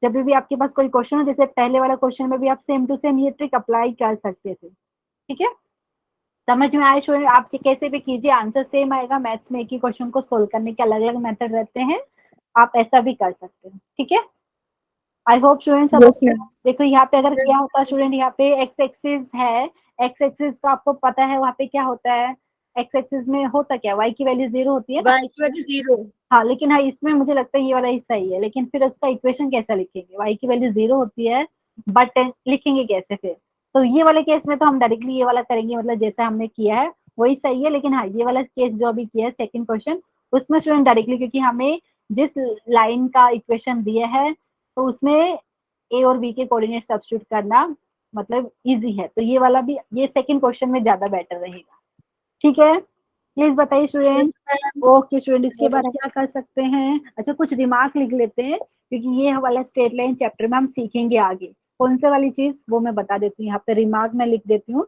जब भी आपके पास कोई क्वेश्चन हो, जैसे पहले वाला क्वेश्चन में भी आप सेम टू सेम ये ट्रिक अप्लाई कर सकते थे। ठीक है, समझ में आए स्टूडेंट, आप कैसे भी कीजिए आंसर सेम आएगा। मैथ्स में एक ही क्वेश्चन को सोल्व करने के अलग अलग मेथड रहते हैं, आप ऐसा भी कर सकते हैं। ठीक है, आई होप स्टूडेंट सब देखो यहाँ पे अगर क्या होता है स्टूडेंट, यहाँ पे एक्स एक्सिस है, एक्स एक्सिस का आपको पता है वहाँ पे क्या होता है, एक्स एक्सिस में होता क्या, वाई की वैल्यू 0 होती है ना? y की वैल्यू 0। हाँ, लेकिन हाँ इसमें मुझे लगता है ये वाला ही सही है, लेकिन फिर उसका इक्वेशन कैसा लिखेंगे, वाई की वैल्यू 0 होती है, बट लिखेंगे कैसे फिर? तो ये वाले केस में तो हम डायरेक्टली ये वाला करेंगे, मतलब जैसा हमने किया है वही सही है। लेकिन हाँ ये वाला केस जो अभी किया है सेकंड क्वेश्चन, उसमें स्टूडेंट डायरेक्टली, क्योंकि हमें जिस लाइन का इक्वेशन दिया है तो उसमें ए और बी के कोऑर्डिनेट सब्स्टिट्यूट करना मतलब इजी है, तो ये वाला भी, ये सेकंड क्वेश्चन में ज्यादा बेटर रहेगा। ठीक है, प्लीज बताइए स्टूडेंट। ओके स्टूडेंट, इसके बाद क्या कर सकते हैं, अच्छा कुछ रिमार्क लिख लेते हैं, क्योंकि ये वाला स्ट्रेट लाइन चैप्टर में हम सीखेंगे आगे कौन से वाली चीज, वो मैं बता देती हूँ। यहाँ पे रिमार्क में लिख देती हूँ।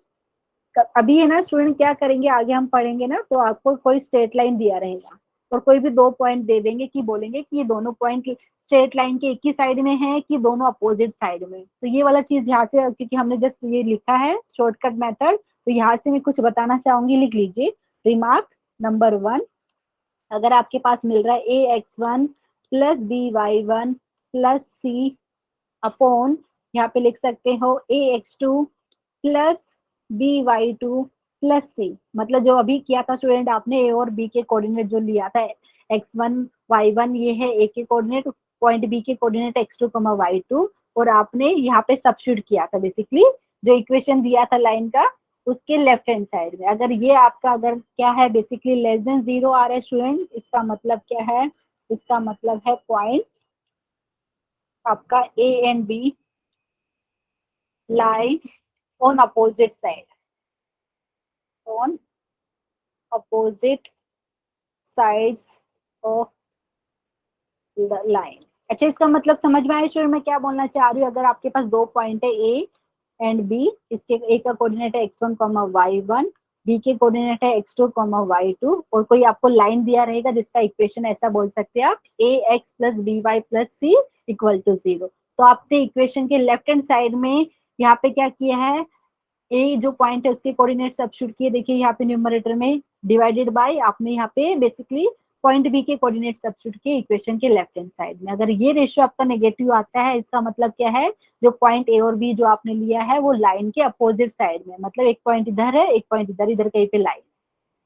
अभी है ना स्टूडेंट, क्या करेंगे आगे हम पढ़ेंगे ना, तो आपको कोई स्ट्रेट लाइन दिया रहेगा और कोई भी दो पॉइंट दे देंगे कि बोलेंगे कि ये दोनों पॉइंट स्ट्रेट लाइन के एक ही साइड में है कि दोनों अपोजिट साइड में। तो ये वाला चीज यहाँ से, क्योंकि हमने जस्ट ये लिखा है शॉर्टकट मेथड, तो यहाँ से मैं कुछ बताना चाहूंगी, लिख लीजिए। रिमार्क नंबर 1, अगर आपके पास मिल रहा है ax1 plus by1 plus c upon, यहाँ पे लिख सकते हो ax2 plus by2 plus c, मतलब जो अभी किया था स्टूडेंट आपने, a और b के कोऑर्डिनेट जो लिया था x1 y1, ये है a के कोऑर्डिनेट, पॉइंट b के कोऑर्डिनेट x2 y2, और आपने यहाँ पे सब्स्टिट्यूट किया था बेसिकली जो इक्वेशन दिया था लाइन का उसके लेफ्ट हैंड साइड में। अगर ये आपका अगर क्या है बेसिकली लेस देन 0 आ रहा है स्टूडेंट, इसका मतलब क्या है, इसका मतलब है पॉइंट्स आपका A and B lie on opposite side, on opposite sides of the line. अच्छा, इसका मतलब समझ में आया स्टूडेंट मैं क्या बोलना चाह रही हूँ? अगर आपके पास दो पॉइंट है ए एंड बी, इसके ए का कोऑर्डिनेट है x1 y1, बी के कोऑर्डिनेट है x2 y2, और कोई आपको लाइन दिया रहेगा जिसका इक्वेशन ऐसा बोल सकते हैं आप ax plus B Y plus C equal to 0। तो आपने इक्वेशन के लेफ्ट हैंड साइड में यहाँ पे क्या किया है, ए जो पॉइंट है उसके कोऑर्डिनेट सब्स्टिट्यूट किए। देखिए यहाँ पे न्यूमरेटर में डिवाइडेड बाय आपने यहाँ पे बेसिकली पॉइंट बी के कोऑर्डिनेट सब्स्टिट्यूट किए इक्वेशन के लेफ्ट हैंड साइड में। अगर ये रेशियो आपका नेगेटिव आता है, इसका मतलब क्या है, जो पॉइंट ए और बी जो आपने लिया है वो लाइन के अपोजिट साइड में, मतलब एक पॉइंट इधर है, एक पॉइंट इधर, इधर कहीं पे लाइन।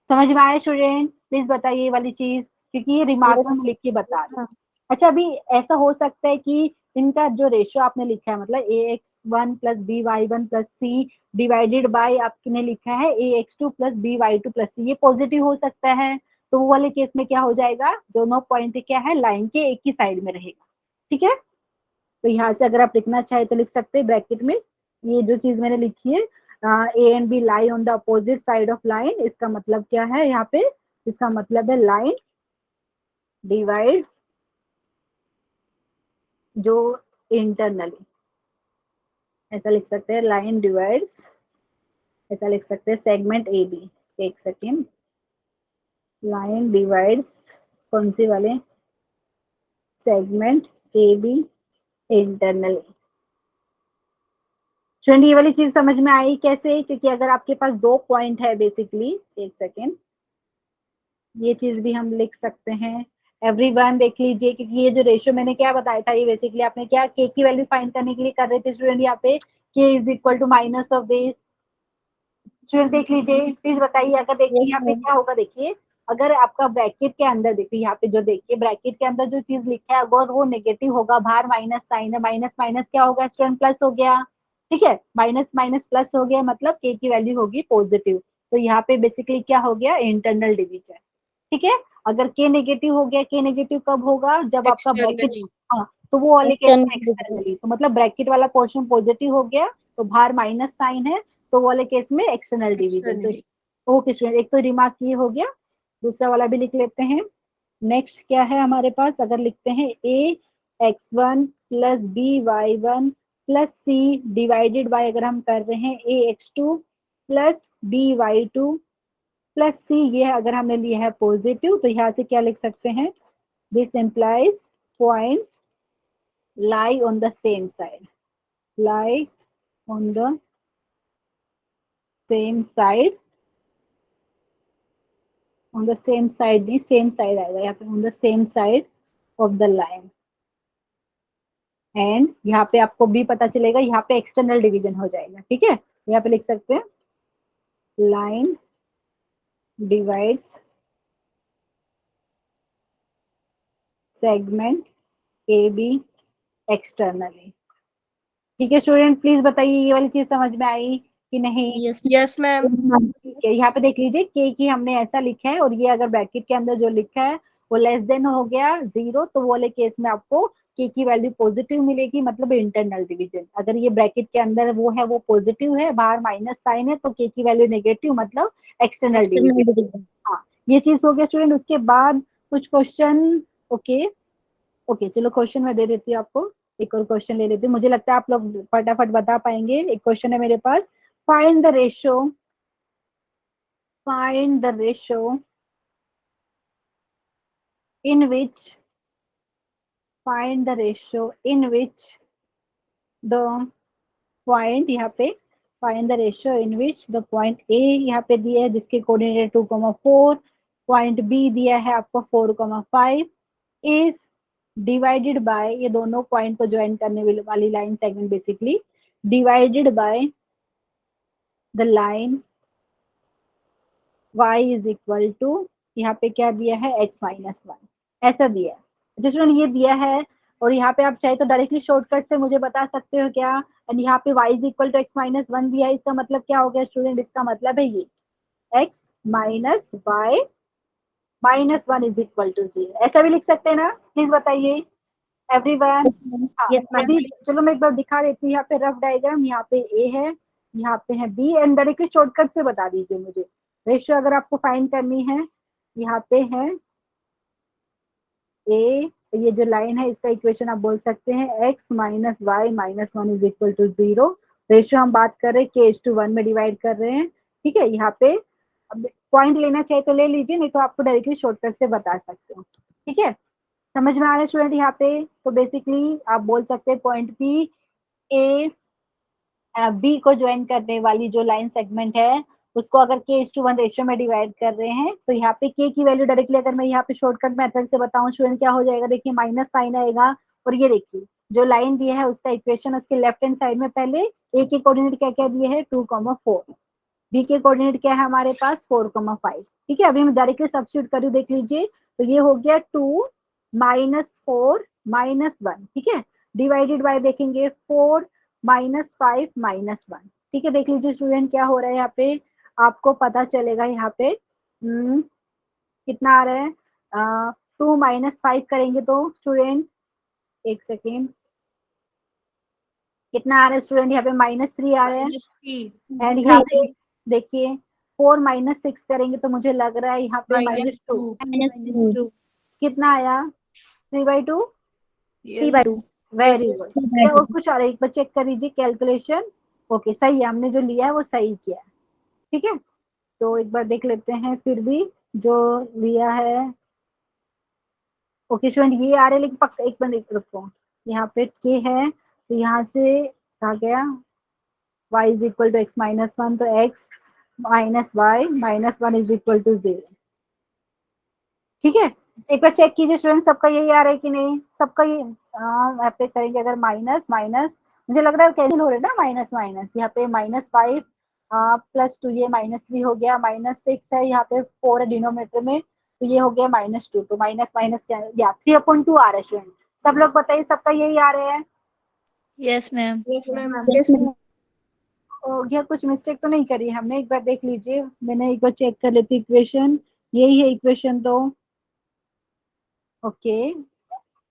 समझ में आया स्टूडेंट? प्लीज बताइए ये वाली चीज, क्योंकि ये रिमार्क में लिख के बता रही हूँ। अच्छा, अभी ऐसा हो सकता है कि इनका जो रेशियो आपने लिखा है, मतलब ax1 plus B Y one plus C divided by आपने लिखा है ax2 plus B Y two plus C, ये पॉजिटिव हो सकता है। तो वो वाले केस में क्या हो जाएगा, दोनों पॉइंट क्या है, लाइन के एक ही साइड में रहेगा। ठीक है, तो यहाँ से अगर आप लिखना चाहे तो लिख सकते हैं ब्रैकेट में ये जो चीज मैंने लिखी है, A and B lie on the opposite side of line. इसका मतलब क्या है यहाँ पे, इसका मतलब है लाइन डिवाइड जो इंटरनली, ऐसा लिख सकते हैं लाइन डिवाइड्स, ऐसा लिख सकते हैं सेगमेंट ए बी। एक सेकेंड, लाइन डिवाइड्स कौन सी वाले, segment A B internally. Student ये वाली चीज समझ में आई कैसे? क्योंकि अगर आपके पास दो पॉइंट है बेसिकली, एक सेकेंड, ये चीज भी हम लिख सकते हैं। एवरीवन देख लीजिए, क्योंकि ये जो रेशियो मैंने क्या बताया था, ये बेसिकली आपने क्या के की वैल्यू फाइंड करने के लिए कर रहे थे स्टूडेंट। यहाँ पे K is equal to minus of this. Student देख लीजिए, प्लीज बताइए। अगर देखिए यहाँ पे क्या होगा, देखिए अगर आपका ब्रैकेट के अंदर, देखिए यहाँ पे जो देखिए ब्रैकेट के अंदर जो चीज लिखा है अगर वो नेगेटिव होगा, बाहर माइनस साइन है, माइनस माइनस क्या होगा स्टूडेंट, प्लस हो गया। ठीक है, माइनस माइनस प्लस हो गया, मतलब के की वैल्यू होगी पॉजिटिव। तो यहाँ पे बेसिकली क्या हो गया, इंटरनल डिवीजन। ठीक है, अगर के नेगेटिव हो गया, के नेगेटिव कब होगा, जब आपका ब्रैकेट, हाँ, तो वो वाले केस में एक्सटर्नली, तो मतलब ब्रैकेट वाला पोर्शन पॉजिटिव हो गया तो बाहर माइनस साइन है, तो वो वाले केस में एक्सटर्नल डिवीजन। तो ओके स्टूडेंट, एक तो रिमार्क ये हो गया, दूसरा वाला भी लिख लेते हैं। नेक्स्ट क्या है हमारे पास, अगर लिखते हैं A x1 plus B Y one plus C divided by, अगर हम कर रहे हैं A x2 plus B Y two plus C, ये अगर हमने लिया है पॉजिटिव, तो यहाँ से क्या लिख सकते हैं, this implies points lie on the same side, lie on the same side, on the same side नहीं same side आएगा यहाँ पे, on the same side of the line। And यहाँ पे आपको भी पता चलेगा, यहाँ पे एक्सटर्नल डिवीजन हो जाएगा। ठीक है, यहाँ पे लिख सकते हैं line divides segment A B externally. ठीक है स्टूडेंट, प्लीज बताइए ये वाली चीज समझ में आई कि नहीं? Yes ma'am. ठीक है, यहाँ पे देख लीजिए के की हमने ऐसा लिखा है, और ये अगर ब्रैकेट के अंदर जो लिखा है वो लेस देन हो गया 0, तो वो वाले केस में आपको के की वैल्यू पॉजिटिव मिलेगी, मतलब इंटरनल डिवीजन। अगर ये ब्रैकेट के अंदर वो है, वो पॉजिटिव है, बाहर माइनस साइन है, तो के की वैल्यू नेगेटिव, मतलब एक्सटर्नल डिवीजन। हाँ, ये चीज हो गया स्टूडेंट। उसके बाद कुछ क्वेश्चन, ओके ओके, चलो क्वेश्चन मैं दे देती हूँ आपको, एक और क्वेश्चन ले लेती हूँ, मुझे लगता है आप लोग फटाफट बता पाएंगे। एक क्वेश्चन है मेरे पास, find the ratio, find the ratio in which, find the ratio in which the point, यहाँ पे find the ratio in which the point A यहाँ पे दिया है जिसके कोऑर्डिनेट 2,4, पॉइंट B दिया है आपको 4,5 is divided by, ये दोनों पॉइंट को ज्वाइन करने वाली line segment basically, divided by the line y is equal to, यहाँ पे क्या दिया है, x माइनस 1, ऐसा दिया है। जिस ये दिया है, और यहाँ पे आप चाहे तो डायरेक्टली शॉर्टकट से मुझे बता सकते हो क्या, एंड यहाँ पे y is equal to x minus 1 दिया है, इसका मतलब क्या हो गया स्टूडेंट, इसका मतलब है ये x minus y minus 1 is equal to 0, ऐसा भी लिख सकते हैं ना? प्लीज बताइए एवरीवन। हाँ, अभी चलो मैं एक बार दिखा देती हूँ, यहाँ पे रफ डायग्राम, यहाँ पे a है, यहाँ पे है बी, एंड डायरेक्टली शॉर्टकट से बता दीजिए मुझे रेशियो अगर आपको फाइंड करनी है। यहाँ पे है ए, ये जो लाइन है इसका इक्वेशन आप बोल सकते हैं x minus Y minus 1 is equal to 0। Ratio हम बात कर रहे हैं k:1 में डिवाइड कर रहे हैं, ठीक है। यहाँ पे अब पॉइंट लेना चाहिए तो ले लीजिए, नहीं तो आपको डायरेक्टली शॉर्टकट से बता सकते हो, ठीक है। समझ में आ रहा है स्टूडेंट यहाँ पे? तो बेसिकली आप बोल सकते हैं पॉइंट बी ए बी को ज्वाइन करने वाली जो लाइन सेगमेंट है उसको अगर k:1 रेशियो में डिवाइड कर रहे हैं तो यहाँ पे k की वैल्यू डायरेक्टली अगर मैं यहाँ पे शॉर्टकट मेथड से बताऊं स्टूडेंट क्या हो जाएगा, देखिए माइनस साइन आएगा। और ये देखिए जो लाइन दिया है उसका इक्वेशन उसके लेफ्ट हैंड साइड में पहले a के कोऑर्डिनेट क्या क्या दिए है 2,4, b के कोऑर्डिनेट क्या है हमारे पास 4,5, ठीक है। अभी मैं डायरेक्टली सब्स्टिट्यूट करूँ, देख लीजिए तो ये हो गया 2 माइनस 4 माइनस 1, ठीक है। डिवाइडेड बाय देखेंगे 4 माइनस 5 माइनस 1, ठीक है। देख लीजिए स्टूडेंट क्या हो रहा है यहाँ पे, आपको पता चलेगा यहाँ पे कितना आ रहा है। 2 माइनस 5 करेंगे तो स्टूडेंट एक सेकेंड कितना आ रहा है स्टूडेंट, यहाँ पे -3 आ रहा है। -3 एंड यहाँ पे देखिए 4 माइनस 6 करेंगे तो मुझे लग रहा है यहाँ पे -2 -2 कितना आया 3/2। 3/2 वेरी गुड। क्या और कुछ आ रहा है, एक बार चेक कर लीजिए कैलकुलेशन। ओके सही है, हमने जो लिया है वो सही किया है, ठीक है। तो एक बार देख लेते हैं फिर भी जो लिया है। ओके स्टूडेंट ये आ रहे हैं लेकिन पक्का एक बार रुको, यहाँ पे के है तो यहाँ से आ गया y is equal to X minus 1, तो x minus Y minus 1 is equal to 0, ठीक है। एक बार चेक कीजिए स्टूडेंट सबका यही आ रहा है कि नहीं, सबका ये यहाँ पे करेंगे अगर माइनस माइनस, मुझे लग रहा है कैंसिल हो रहा है ना माइनस माइनस, यहाँ पे -5 +2 ये -3 हो गया, -6 है यहाँ पे 4 है डिनोमिनेटर में तो ये हो गया -2, तो माइनस माइनस क्या या 3/2 आ रहा है स्टूडेंट। सब लोग बताइए सबका यही आ रहे हैं? यस मैम या कुछ मिस्टेक तो नहीं करी हमने, एक बार देख लीजिए, मैंने एक बार चेक कर लेती इक्वेशन, यही है इक्वेशन तो ओके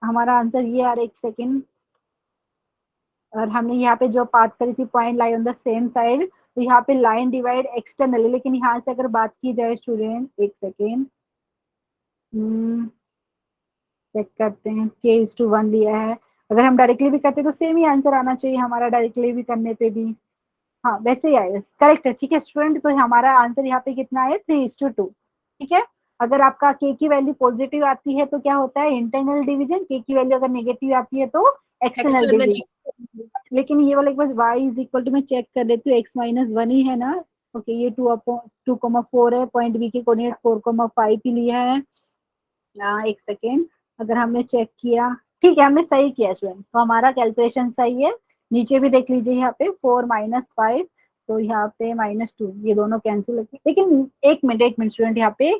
हमारा आंसर ये आ रहा है। एक सेकेंड, और हमने यहाँ पे जो बात करी थी point lie on the same side, तो यहाँ पे लाइन डिवाइड एक्सटर्नली, लेकिन यहाँ से अगर बात की जाए स्टूडेंट एक सेकेंड चेक करते हैं k:1 लिया है, अगर हम डायरेक्टली भी करते तो सेम ही आंसर आना चाहिए हमारा, डायरेक्टली भी करने पे भी हाँ वैसे ही आएगा, करेक्ट है, ठीक है स्टूडेंट। तो हमारा आंसर यहाँ पे कितना है 3:2, ठीक है। अगर आपका k की वैल्यू पॉजिटिव आती है तो क्या होता है इंटरनल डिवीजन, k की वैल्यू अगर नेगेटिव आती है तो एक्सटर्नल डिवीजन। लेकिन ये वाला एक बार y इज इक्वल टू मैं चेक कर लेती हूँ x माइनस 1 ही है ना, ओके ये 2,4 है, पॉइंट b के कोऑर्डिनेट 4,5 ही लिया है। एक सेकेंड अगर हमने चेक किया, ठीक है हमने सही किया स्टूडेंट, तो हमारा कैलकुलेशन सही है। नीचे भी देख लीजिए यहाँ पे 4 माइनस 5 तो यहाँ पे -2, ये दोनों कैंसिल होते हैं। लेकिन एक मिनट स्टूडेंट यहाँ पे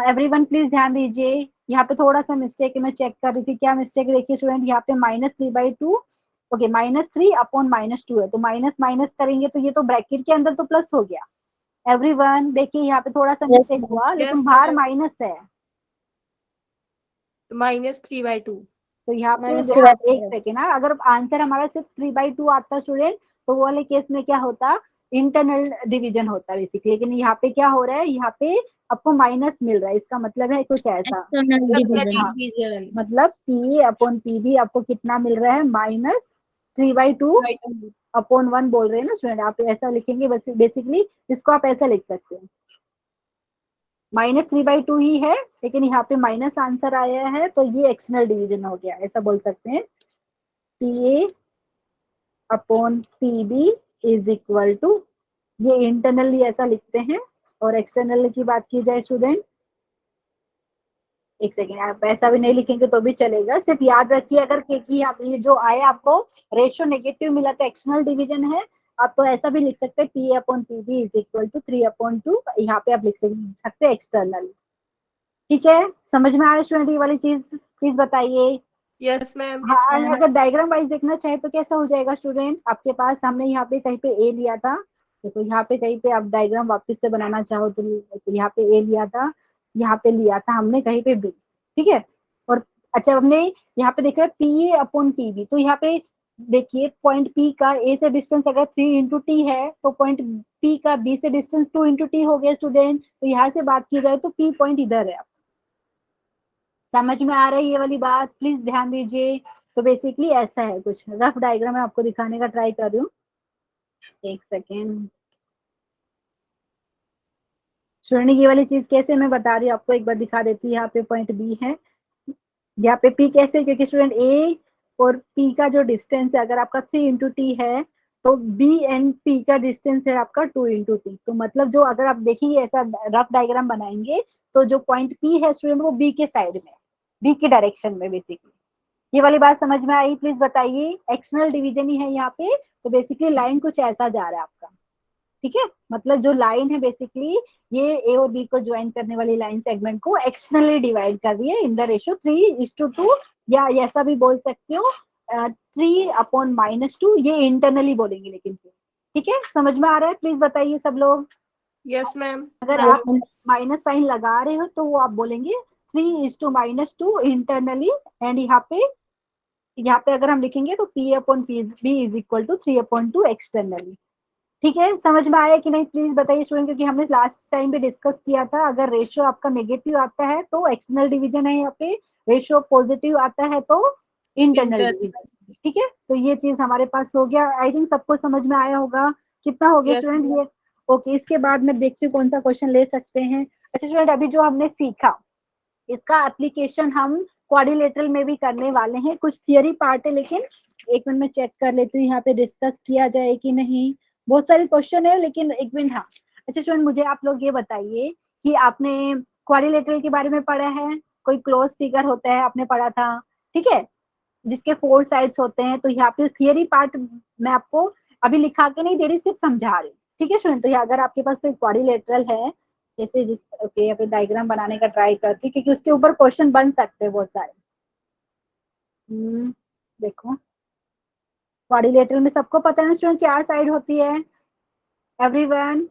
एवरीवन प्लीज ध्यान दीजिए, यहाँ पे थोड़ा सा मिस्टेक है, मैं चेक कर रही थी क्या मिस्टेक, देखिए स्टूडेंट यहाँ पे -3/2 ओके -3/-2 है, तो माइनस माइनस करेंगे तो ये तो ब्रैकेट के अंदर तो प्लस हो गया। एवरीवन देखिए यहाँ पे थोड़ा सा मिस्टेक हुआ, लेकिन बाहर माइनस है -3/2 तो यहाँ पे एक सेकेंड ना, अगर आंसर हमारा सिर्फ 3/2 आता स्टूडेंट तो वो वाले केस में क्या होता इंटरनल डिवीजन होता बेसिकली, लेकिन यहाँ पे क्या हो रहा है, यहाँ पे आपको माइनस मिल रहा है, इसका मतलब है कुछ ऐसा, डिवीजन मतलब PA/PB आपको कितना मिल रहा है -3/2/1 बोल रहे हैं ना स्टूडेंट, आप ऐसा लिखेंगे बेसिकली इसको आप ऐसा लिख सकते हैं -3/2 ही है, लेकिन यहाँ पे माइनस आंसर आया है तो ये एक्सटर्नल डिवीजन हो गया, ऐसा बोल सकते हैं PA/PB इज इक्वल टू, ये इंटरनली ऐसा लिखते हैं, और एक्सटर्नल की बात की जाए स्टूडेंट एक सेकेंड आप ऐसा भी नहीं लिखेंगे तो भी चलेगा, सिर्फ याद रखिए अगर क्योंकि ये जो आया आपको रेशियो नेगेटिव मिला तो एक्सटर्नल डिवीजन है, आप तो ऐसा भी लिख सकते हैं PA/PB इज इक्वल टू 3/2, यहाँ पे आप लिख सकते हैं एक्सटर्नल, ठीक है। समझ में आ रहा है स्टूडेंट ये वाली चीज, प्लीज बताइए। Yes ma'am. हाँ अगर डायग्राम वाइज देखना चाहे तो कैसा हो जाएगा स्टूडेंट, आपके पास हमने यहाँ पे कहीं पे ए लिया था, देखो यहाँ पे कहीं पे आप डायग्राम वापस से बनाना चाहो तो यहाँ पे ए लिया था, यहाँ पे लिया था हमने कहीं पे बी, ठीक है। और अच्छा हमने यहाँ पे देखा PA/PB, तो यहाँ पे देखिए पॉइंट पी का ए से डिस्टेंस अगर 3 इंटू टी है तो पॉइंट पी का बी से डिस्टेंस 2 इंटू टी हो गया स्टूडेंट। तो यहाँ से बात की जाए तो पी पॉइंट इधर है। समझ में आ रही है ये वाली बात, प्लीज ध्यान दीजिए। तो बेसिकली ऐसा है, कुछ रफ डायग्राम मैं आपको दिखाने का ट्राई कर रही हूँ। एक सेकेंड स्टूडेंट, ये वाली चीज कैसे मैं बता रही हूँ आपको, एक बार दिखा देती हूँ। यहाँ पे पॉइंट बी है, यहाँ पे पी कैसे, क्योंकि स्टूडेंट ए और पी का जो डिस्टेंस है अगर आपका 3 इंटू टी है तो बी एंड पी का डिस्टेंस है आपका 2 इंटू टी। तो मतलब जो अगर आप देखेंगे ऐसा रफ डायग्राम बनाएंगे तो जो पॉइंट पी है स्टूडेंट वो बी के साइड में, बी के डायरेक्शन में बेसिकली। ये वाली बात समझ में आई? प्लीज बताइए। एक्सटर्नल डिवीजन ही है यहाँ पे, तो बेसिकली लाइन कुछ ऐसा जा रहा है आपका। ठीक है, मतलब जो लाइन है बेसिकली ये ए और बी को ज्वाइन करने वाली लाइन सेगमेंट को एक्सटर्नली डिवाइड कर रही है इन द रेशियो 3:2, या ऐसा भी बोल सकते हो 3/-2, ये इंटरनली बोलेंगे लेकिन। ठीक है, समझ में आ रहा है? प्लीज बताइए सब लोग। Yes, ma'am. अगर आप माइनस साइन लगा रहे हो तो वो आप बोलेंगे 3:-2 इंटरनली, एंड यहाँ पे अगर हम लिखेंगे तो P/P is equal to 3/2 externally. ठीक है, समझ में आया कि नहीं? प्लीज बताइए स्टूडेंट, क्योंकि हमने लास्ट टाइम भी डिस्कस किया था अगर रेशियो आपका नेगेटिव आता है तो एक्सटर्नल डिवीजन है यहाँ पे, रेशियो पॉजिटिव आता है तो इंटरनल Inter. डिवीजन। ठीक है, तो ये चीज हमारे पास हो गया। आई थिंक सबको समझ में आया होगा। कितना हो गया Yes, स्टूडेंट ये? ओके, इसके बाद मैं देखती हूँ कौन सा क्वेश्चन ले सकते हैं। अच्छा स्टूडेंट, अभी जो हमने सीखा इसका एप्लीकेशन हम क्वाड्रिलेटरल में भी करने वाले हैं। कुछ थियरी पार्ट है, लेकिन एक मिनट में चेक कर लेती हूँ यहाँ पे डिस्कस किया जाए कि नहीं। बहुत सारे क्वेश्चन है लेकिन एक मिनट। हाँ अच्छा स्टूडेंट, मुझे आप लोग ये बताइए कि आपने क्वाड्रिलेटरल के बारे में पढ़ा है? कोई क्लोज फिगर होता है, आपने पढ़ा था, ठीक है, जिसके 4 साइड्स होते हैं। तो यहाँ पे थियरी पार्ट मैं आपको अभी लिखा के नहीं दे रही, सिर्फ समझा रही। ठीक है स्टूडेंट, तो यहाँ अगर आपके पास कोई क्वाड्रिलेटरल है, जैसे जिस ओके यहाँ पे डायग्राम बनाने का ट्राई करती हूँ क्योंकि उसके ऊपर क्वेश्चन बन सकते हैं बहुत सारे। देखो क्वाड्रिलेटरल में सबको पता है ना स्टूडेंट 4 साइड होती है, एवरीवन?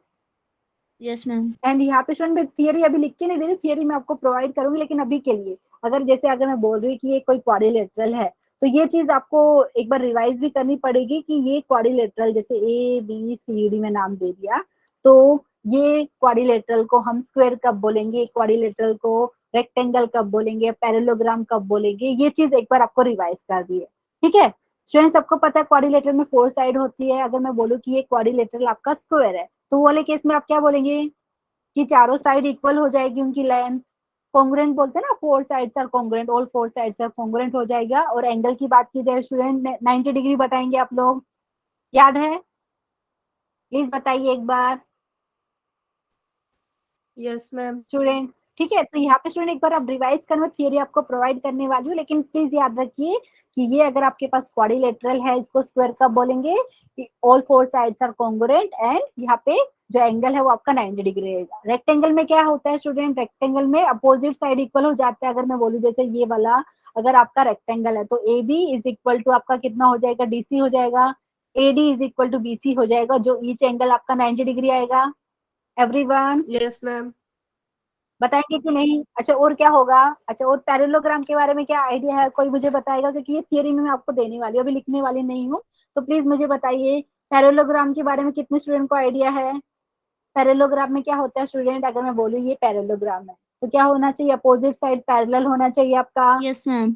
Yes ma'am. एंड यहाँ पे स्टूडेंट थियरी अभी लिख के नहीं दे रही, थियरी मैं आपको प्रोवाइड करूंगी, लेकिन अभी के लिए अगर जैसे अगर मैं बोल रही हूँ कि ये कोई क्वाड्रिलेटरल है तो ये चीज आपको एक बार रिवाइज भी करनी पड़ेगी कि ये क्वाड्रिलेटरल, जैसे ABCD में नाम दे दिया, तो ये क्वाड्रिलेटरल को हम स्क्वायर कब बोलेंगे, क्वाड्रिलेटरल को रेक्टेंगल कब बोलेंगे, पैरेललोग्राम कब बोलेंगे, ये चीज एक बार आपको रिवाइज कर दी है। ठीक है स्टूडेंट, सबको पता है क्वाड्रिलेटरल में 4 साइड होती है। अगर मैं बोलूँ कि ये क्वाड्रिलेटरल आपका स्क्वायर है तो वो वाले केस में आप क्या बोलेंगे कि चारों साइड इक्वल हो जाएगी उनकी लेंथ। कॉन्ग्रुएंट बोलते हैं ना, 4 sides are congruent, all 4 sides are congruent हो जाएगा। और एंगल की बात की जाए स्टूडेंट 90 डिग्री बताएंगे आप लोग, याद है? प्लीज बताइए एक बार Yes, ma'am. स्टूडेंट। ठीक है, तो यहाँ पे स्टूडेंट एक बार आप रिवाइज करना, थियरी आपको प्रोवाइड करने वाली हूँ, लेकिन प्लीज याद रखिए कि ये अगर आपके पास क्वाड्रिलेटरल है इसको स्क्वायर कब बोलेंगे, all 4 sides are congruent, and यहाँ पे जो एंगल है वो आपका 90 डिग्री रहेगा। रेक्टेंगल में क्या होता है स्टूडेंट, रेक्टेंगल में अपोजिट साइड इक्वल हो जाता है। अगर मैं बोलूँ जैसे ये वाला अगर आपका रेक्टेंगल है तो AB इज इक्वल टू आपका कितना हो जाएगा, DC हो जाएगा, AD is equal to BC हो जाएगा, जो ईच एंगल आपका 90 डिग्री आएगा। Everyone Yes, ma'am. बताएंगे कि नहीं? अच्छा और क्या होगा? अच्छा और पैरेललोग्राम के बारे में क्या आइडिया है, कोई मुझे बताएगा? क्योंकि ये थियरी में मैं आपको देने वाली हूँ, अभी लिखने वाली नहीं हूँ। तो प्लीज मुझे बताइए पैरेललोग्राम के बारे में कितने स्टूडेंट को आइडिया है? पैरेललोग्राम में क्या होता है स्टूडेंट, अगर मैं बोलूँ ये पैरेललोग्राम है तो क्या होना चाहिए, अपोजिट साइड पैरेलल होना चाहिए आपका, यस मैम।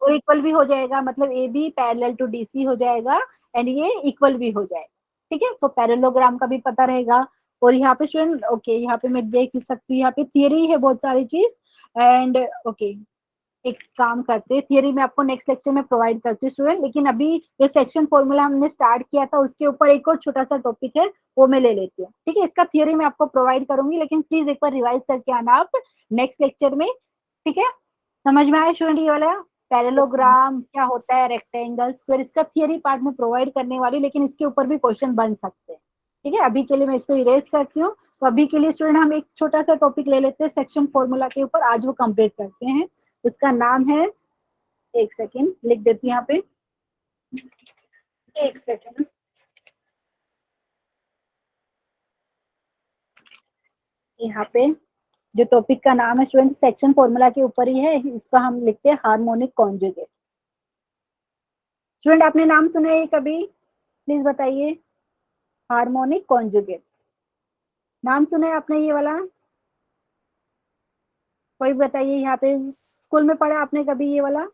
और इक्वल भी हो जाएगा, मतलब AB पैरेलल टू DC हो जाएगा, एंड ये इक्वल भी हो जाएगा। ठीक है, तो पैरेललोग्राम का भी पता रहेगा। और यहाँ पे स्टूडेंट ओके यहाँ पे मैं देख सकती हूँ, यहाँ पे थियरी है बहुत सारी चीज। एंड ओके एक काम करते हैं, थियरी में आपको नेक्स्ट लेक्चर में प्रोवाइड करती हूँ स्टूडेंट, लेकिन अभी जो सेक्शन फॉर्मूला हमने स्टार्ट किया था उसके ऊपर एक और छोटा सा टॉपिक है वो मैं ले लेती हूँ। ठीक है, इसका थियरी मैं आपको प्रोवाइड करूंगी, लेकिन प्लीज एक बार रिवाइज करके आना आप नेक्स्ट लेक्चर में। ठीक है, समझ में आया स्टूडेंट ये वाला पैरेललोग्राम क्या होता है, रेक्टेंगल, स्क्वायर, इसका थियरी पार्ट में प्रोवाइड करने वाली, लेकिन इसके ऊपर भी क्वेश्चन बन सकते हैं। ठीक है, अभी के लिए मैं इसको इरेज करती हूँ। तो अभी के लिए स्टूडेंट हम एक छोटा सा टॉपिक ले लेते हैं सेक्शन फॉर्मूला के ऊपर, आज वो कंप्लीट करते हैं। उसका नाम है, एक सेकेंड लिख देती हूँ यहाँ पे, एक सेकेंड, यहाँ पे जो टॉपिक का नाम है स्टूडेंट सेक्शन फॉर्मूला के ऊपर ही है, इसका हम लिखते हैं हार्मोनिक कॉन्जुगेट। स्टूडेंट आपने नाम सुना है कभी, प्लीज बताइए। हार्मोनिक कॉन्जुगेट्स, नाम सुना है आपने ये वाला? कोई बताइए, यहाँ पे स्कूल में पढ़ा आपने कभी ये वाला?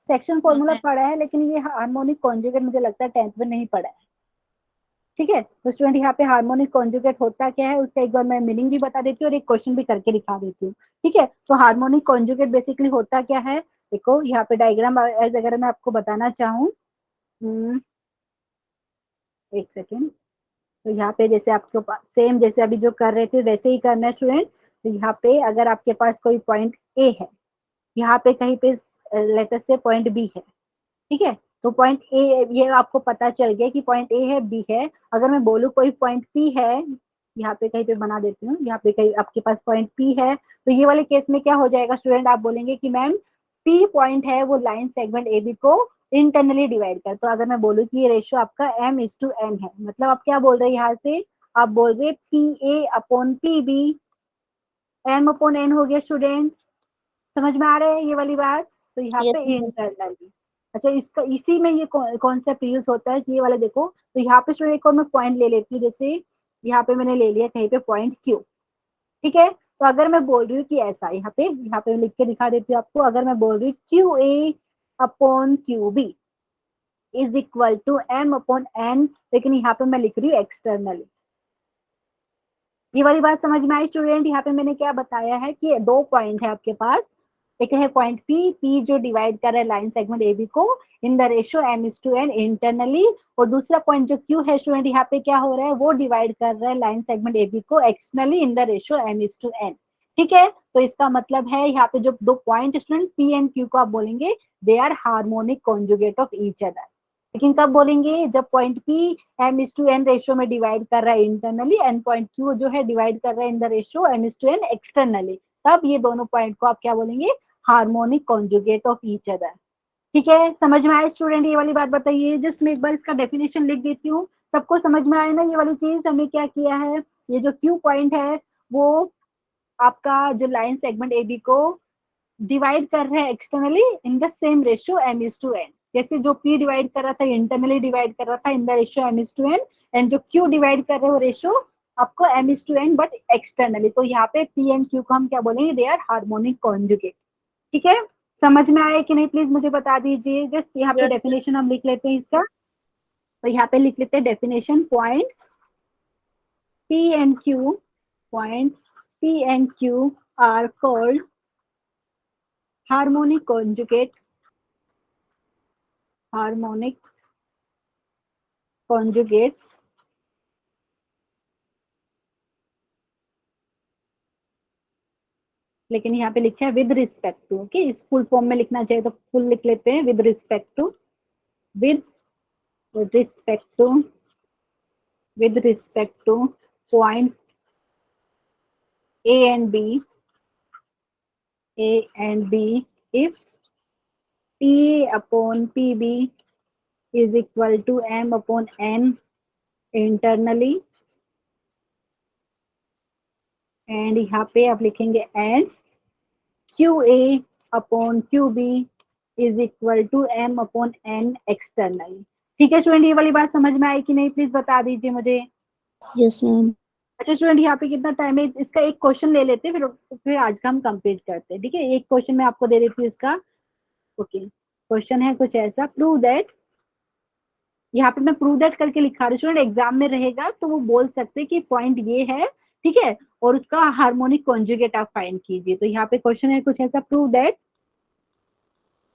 सेक्शन फॉर्मूला पढ़ा है, लेकिन ये हार्मोनिक कॉन्जुगेट मुझे लगता है 10th में नहीं पढ़ा है। ठीक है, तो स्टूडेंट यहाँ पे हार्मोनिक कॉन्जुगेट होता क्या है उसका एक बार मैं मीनिंग भी बता देती हूँ और एक क्वेश्चन भी करके दिखा देती हूँ। ठीक है, तो हार्मोनिक कॉन्जुगेट बेसिकली होता क्या है, देखो यहाँ पे डायग्राम एज अगर मैं आपको बताना चाहूँ, एक सेकेंड। तो यहाँ पे जैसे आपके पास सेम जैसे अभी जो कर रहे थे वैसे ही करना है स्टूडेंट। तो यहाँ पे अगर आपके पास कोई पॉइंट ए है, यहाँ पे कहीं पे लेटर से पॉइंट बी है, ठीक है, तो पॉइंट ए ये आपको पता चल गया कि पॉइंट ए है बी है। अगर मैं बोलूँ कोई पॉइंट पी है, यहाँ पे कहीं पे बना देती हूँ, यहाँ पे कहीं आपके पास पॉइंट पी है, तो ये वाले केस में क्या हो जाएगा स्टूडेंट, आप बोलेंगे कि मैम पी पॉइंट है वो लाइन सेगमेंट ए बी को इंटरनली डिवाइड कर। तो अगर मैं बोलूँ कि ये रेशियो आपका m/n है, मतलब आप क्या बोल रहे हैं यहाँ से, आप बोल रहे P A upon P B, m/n हो गया स्टूडेंट। समझ में आ रहा है ये वाली बात? तो यहाँ Yes, पे ma'am. इंटरनली, अच्छा इसका इसी में ये कॉन्सेप्ट यूज होता है कि ये वाला देखो। तो यहाँ पे स्टूडेंट एक और मैं पॉइंट ले लेती हूँ, जैसे यहाँ पे मैंने ले लिया कहीं पे पॉइंट क्यू। ठीक है, तो अगर मैं बोल रही हूँ कि ऐसा, यहाँ पे लिख के दिखा देती हूँ आपको। अगर मैं बोल रही हूँ Q A upon Q B is equal to m/n, लेकिन यहाँ पे मैं लिख रही हूँ एक्सटर्नली। ये वाली बात समझ में आई स्टूडेंट? यहाँ पे मैंने क्या बताया है कि दो पॉइंट है आपके पास, एक है पॉइंट पी जो डिवाइड कर रहा है लाइन सेगमेंट ए बी को in the ratio m/n internally, और दूसरा पॉइंट जो क्यू है स्टूडेंट यहाँ पे क्या हो रहा है, वो डिवाइड कर रहा है लाइन सेगमेंट ए बी को externally in the ratio m/n। ठीक है, तो इसका मतलब है यहाँ पे जो दो point student P and Q को आप बोलेंगे they are harmonic conjugate of each other. लेकिन कब बोलेंगे, जब पॉइंट पी m/n रेशियो में डिवाइड कर रहा है इंटरनली एंड पॉइंट क्यू जो है डिवाइड कर रहा है in the ratio m/n externally, तब ये दोनों पॉइंट को आप क्या बोलेंगे, harmonic conjugate of each other. ठीक है, समझ में आए स्टूडेंट ये वाली बात? बताइए, जस्ट मैं एक बार इसका डेफिनेशन लिख देती हूँ, सबको समझ में आए ना ये वाली चीज? हमने क्या किया है, ये जो क्यू पॉइंट है वो आपका जो लाइन सेगमेंट ए बी को डिवाइड कर रहे हैं externally in the same ratio m/n, जैसे जो p डिवाइड कर रहा था इंटरनली डिवाइड कर रहा था in the ratio m/n, and जो q डिवाइड कर रहे हो रेशियो आपको m/n बट एक्सटर्नली। तो यहाँ पे p एंड q को हम क्या बोलेंगे, दे आर हार्मोनिक कॉन्जुगेट। ठीक है, समझ में आया कि नहीं प्लीज मुझे बता दीजिए। जस्ट यहाँ पे Yes, डेफिनेशन हम लिख लेते हैं इसका। तो यहाँ पे लिख लेते हैं definition, points p and q, point p and q are called harmonic conjugate, harmonic conjugates लेकिन यहाँ पे लिखा है विद रिस्पेक्ट टू, ओके, इस फुल फॉर्म में लिखना चाहिए तो फुल लिख लेते हैं, with respect to, with respect to, with respect to points A and B, A and B, if P upon P B is equal to m/n internally, and यहाँ पे आप लिखेंगे and Q A upon Q B is equal to m/n externally. ठीक है स्टूडेंट, ये वाली बात समझ में आई कि नहीं प्लीज बता दीजिए मुझे। Yes, ma'am. अच्छा स्टूडेंट, यहाँ पे कितना टाइम है, इसका एक क्वेश्चन ले लेते हैं फिर आज का हम कंप्लीट करते हैं। ठीक है, एक क्वेश्चन मैं आपको दे देती हूँ इसका। ओके, क्वेश्चन है कुछ ऐसा, प्रूव दैट, यहाँ पे मैं प्रूव दैट करके लिखा रही हूँ स्टूडेंट, एग्जाम में रहेगा तो वो बोल सकते हैं कि पॉइंट ये है, ठीक है, और उसका हार्मोनिक कॉन्जुगेट आप फाइंड कीजिए। तो यहाँ पे क्वेश्चन है कुछ ऐसा, prove that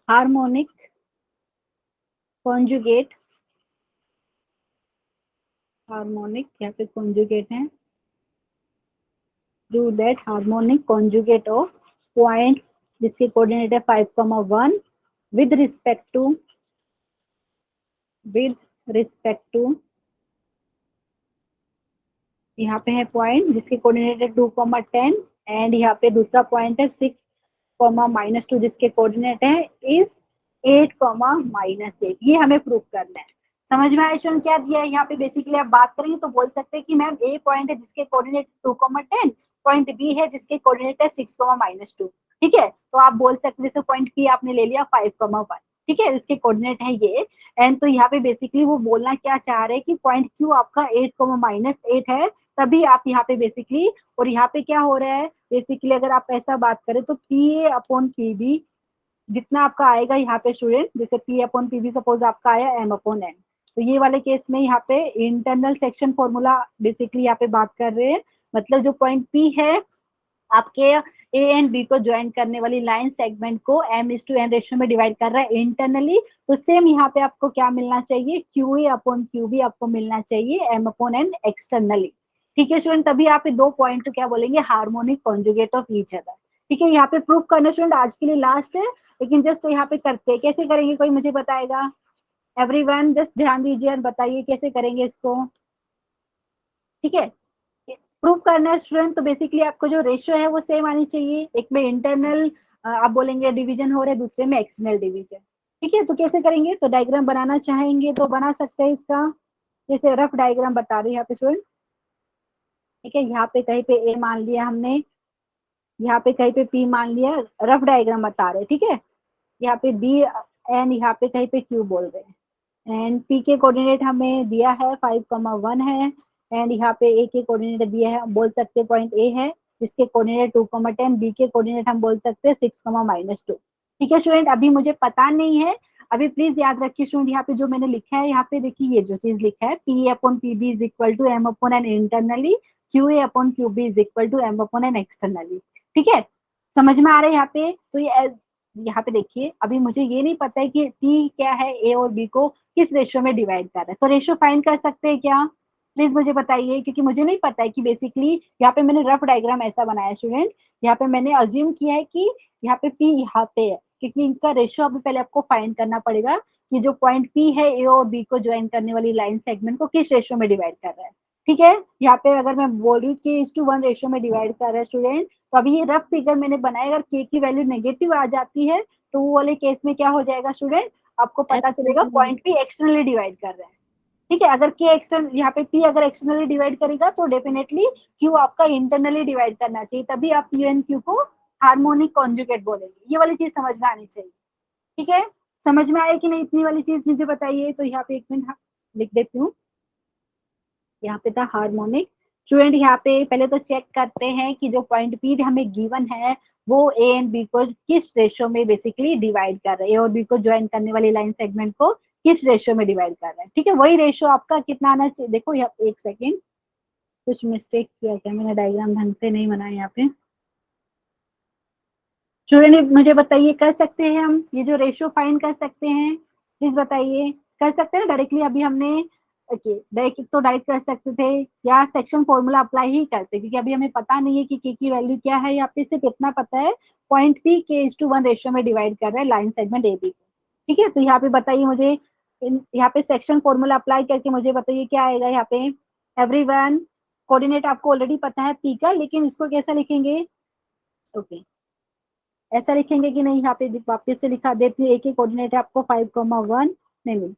harmonic conjugate, harmonic यहाँ पे कॉन्जुगेट है, prove that harmonic conjugate of point जिसके कोऑर्डिनेट है 5,1 with respect to, with respect to, यहाँ पे है पॉइंट जिसके कोऑर्डिनेट है 2,10, एंड यहाँ पे दूसरा पॉइंट है 6,-2 जिसके कोऑर्डिनेट है इज 8,-8। ये हमें प्रूव करना है। समझ में आया स्टूडेंट क्या दिया है यहाँ पे? बेसिकली आप बात करेंगे तो बोल सकते हैं कि मैम ए पॉइंट है जिसके कोऑर्डिनेट 2,10, पॉइंट बी है जिसके कोऑर्डिनेट है 6,-2। ठीक है, तो आप बोल सकते हैं जैसे पॉइंट पी आपने ले लिया 5,1, ठीक है, इसके कोऑर्डिनेट है ये। एंड तो यहाँ पे बेसिकली वो बोलना क्या चाह रहे हैं कि पॉइंट क्यू आपका 8,-8 है, तभी आप यहाँ पे बेसिकली, और यहाँ पे क्या हो रहा है बेसिकली, अगर आप ऐसा बात करें तो P A upon P B जितना आपका आएगा यहाँ पे स्टूडेंट, जैसे P upon P B suppose आपका आया एम अपॉन एन, तो ये वाले केस में यहाँ पे इंटरनल सेक्शन फॉर्मूला बेसिकली यहाँ पे बात कर रहे हैं। मतलब जो पॉइंट पी है आपके ए एंड बी को ज्वाइन करने वाली लाइन सेगमेंट को m/n रेशियो में डिवाइड कर रहा है इंटरनली, तो सेम यहाँ पे आपको क्या मिलना चाहिए, Q A upon Q B आपको मिलना चाहिए m अपॉन n एक्सटर्नली। ठीक है स्टूडेंट, तभी आप दो पॉइंट को क्या बोलेंगे, harmonic conjugate of each other. ठीक है, यहाँ पे प्रूफ करना स्टूडेंट आज के लिए लास्ट है, लेकिन जस्ट यहाँ पे करते हैं, कैसे करेंगे कोई मुझे बताएगा? एवरीवन जस्ट ध्यान दीजिए और बताइए कैसे करेंगे इसको। ठीक है, प्रूव करना है स्टूडेंट, तो बेसिकली आपको जो रेशियो है वो सेम आनी चाहिए, एक में इंटरनल आप बोलेंगे डिवीजन हो रहा है, दूसरे में एक्सटर्नल डिवीजन। ठीक है, तो कैसे करेंगे, तो डायग्राम बनाना चाहेंगे तो बना सकते हैं इसका, जैसे रफ डायग्राम बता रही है यहाँ पे स्टूडेंट। ठीक है, यहाँ पे कहीं पे ए मान लिया हमने, यहाँ पे कहीं पे पी मान लिया, रफ डायग्राम बता रहे हैं। ठीक है, यहाँ पे बी एंड यहाँ पे कहीं पे क्यू बोल रहे हैं, एंड पी के कोऑर्डिनेट हमें दिया है 5,1 है, एंड यहाँ पे ए के कोऑर्डिनेट दिया है, हम बोल सकते हैं पॉइंट ए है, इसके कोऑर्डिनेट 2,10, बी के कोऑर्डिनेट हम बोल सकते हैं 6,-2। ठीक है स्टूडेंट, अभी मुझे पता नहीं है, अभी प्लीज याद रखिए स्टूडेंट, यहाँ पे जो मैंने लिखा है, यहाँ पे देखिए ये जो चीज लिखा है, P upon P B is equal to M upon N internally, Q A upon Q B is equal to M upon N externally. ठीक है, समझ में आ रहा है यहाँ पे? तो ये यहाँ पे देखिए, अभी मुझे ये नहीं पता है कि टी क्या है, ए और बी को किस रेशियो में डिवाइड कर रहा है, तो रेशियो फाइंड कर सकते हैं क्या? प्लीज मुझे बताइए, क्योंकि मुझे नहीं पता है कि बेसिकली यहाँ पे मैंने रफ डायग्राम ऐसा बनाया स्टूडेंट, यहाँ पे मैंने अज्यूम किया है कि यहाँ पे पी यहाँ पे है, क्योंकि इनका रेशियो अभी पहले आपको फाइंड करना पड़ेगा कि जो पॉइंट पी है ए और बी को ज्वाइन करने वाली लाइन सेगमेंट को किस रेशियो में डिवाइड कर रहा है। ठीक है, यहाँ पे अगर मैं बोल रही हूँ कि 1:1 रेशियो में डिवाइड कर रहा है स्टूडेंट, तो अभी ये रफ फिगर मैंने बनाया, अगर के की वैल्यू नेगेटिव आ जाती है तो वो वाले केस में क्या हो जाएगा स्टूडेंट, आपको पता चलेगा पॉइंट पी एक्सटर्नली डिवाइड कर रहा है। ठीक है, अगर के एक्सटर्नल, यहाँ पे पी अगर एक्सटर्नली डिवाइड करेगा तो डेफिनेटली क्यू आपका इंटरनली डिवाइड करना चाहिए, तभी आप पी एंड क्यू को हार्मोनिक कॉन्जुगेट बोलेंगे। ये वाली चीज समझ में आनी चाहिए। ठीक है, समझ में आए कि नहीं, इतनी वाली चीज मुझे बताइए। तो यहाँ पे एक मिनट लिख देती हूँ, यहाँ पे था हार्मोनिक। स्टूडेंट यहाँ पे पहले तो चेक करते हैं कि जो पॉइंट पी हमें गिवन है वो ए एंड बी को किस रेशियो में बेसिकली डिवाइड कर रहा है, ए और बी को ज्वाइन करने वाली लाइन सेगमेंट को किस रेशियो में डिवाइड कर रहा है। ठीक है, वही रेशियो आपका कितना आना चाहिए, देखो यहाँ एक सेकेंड, कुछ मिस्टेक किया क्या मैंने, डायग्राम ढंग से नहीं बनाया यहाँ पे। स्टूडेंट मुझे बताइए, कर सकते हैं हम ये जो रेशियो फाइंड कर सकते हैं, प्लीज बताइए, कर सकते हैं डायरेक्टली? अभी हमने ओके डायरेक्ट तो डायरेक्ट कर सकते थे या सेक्शन फॉर्मूला अप्लाई ही करते, क्योंकि अभी हमें पता नहीं है कि के की वैल्यू क्या है, यहाँ पे सिर्फ इतना पता है पॉइंट पी के/1 रेशियो में डिवाइड कर रहा है लाइन सेगमेंट ए बी को। ठीक है, तो यहाँ पे बताइए मुझे, यहाँ पे सेक्शन फॉर्मूला अप्लाई करके मुझे बताइए क्या आएगा यहाँ पे। एवरीवन कोऑर्डिनेट आपको ऑलरेडी पता है पी का, लेकिन इसको कैसा लिखेंगे? ओके ऐसा लिखेंगे कि नहीं, यहाँ पे वापस से लिखा देती हूँ, एक ही कोऑर्डिनेट है आपको 5,1, नहीं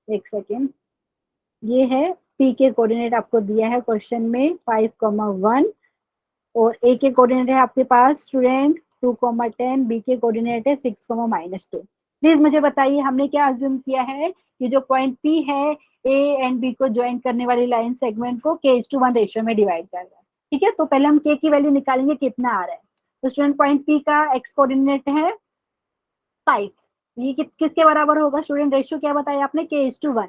एक सेकेंड, ये है पी के कोऑर्डिनेट आपको दिया है क्वेश्चन में 5,1, और ए के कोऑर्डिनेट है आपके पास स्टूडेंट 2,10, बी के कोऑर्डिनेट है 6,-2। प्लीज मुझे बताइए हमने क्या अज्यूम किया है कि जो पॉइंट पी है ए एंड बी को ज्वाइन करने वाली लाइन सेगमेंट को k/1 रेशियो में डिवाइड कर रहा है। ठीक है, तो पहले हम के की वैल्यू निकालेंगे कितना आ रहा है। तो स्टूडेंट पॉइंट पी का एक्स कोऑर्डिनेट है 5, ये किसके बराबर होगा स्टूडेंट, रेशियो क्या बताया आपने, k/1,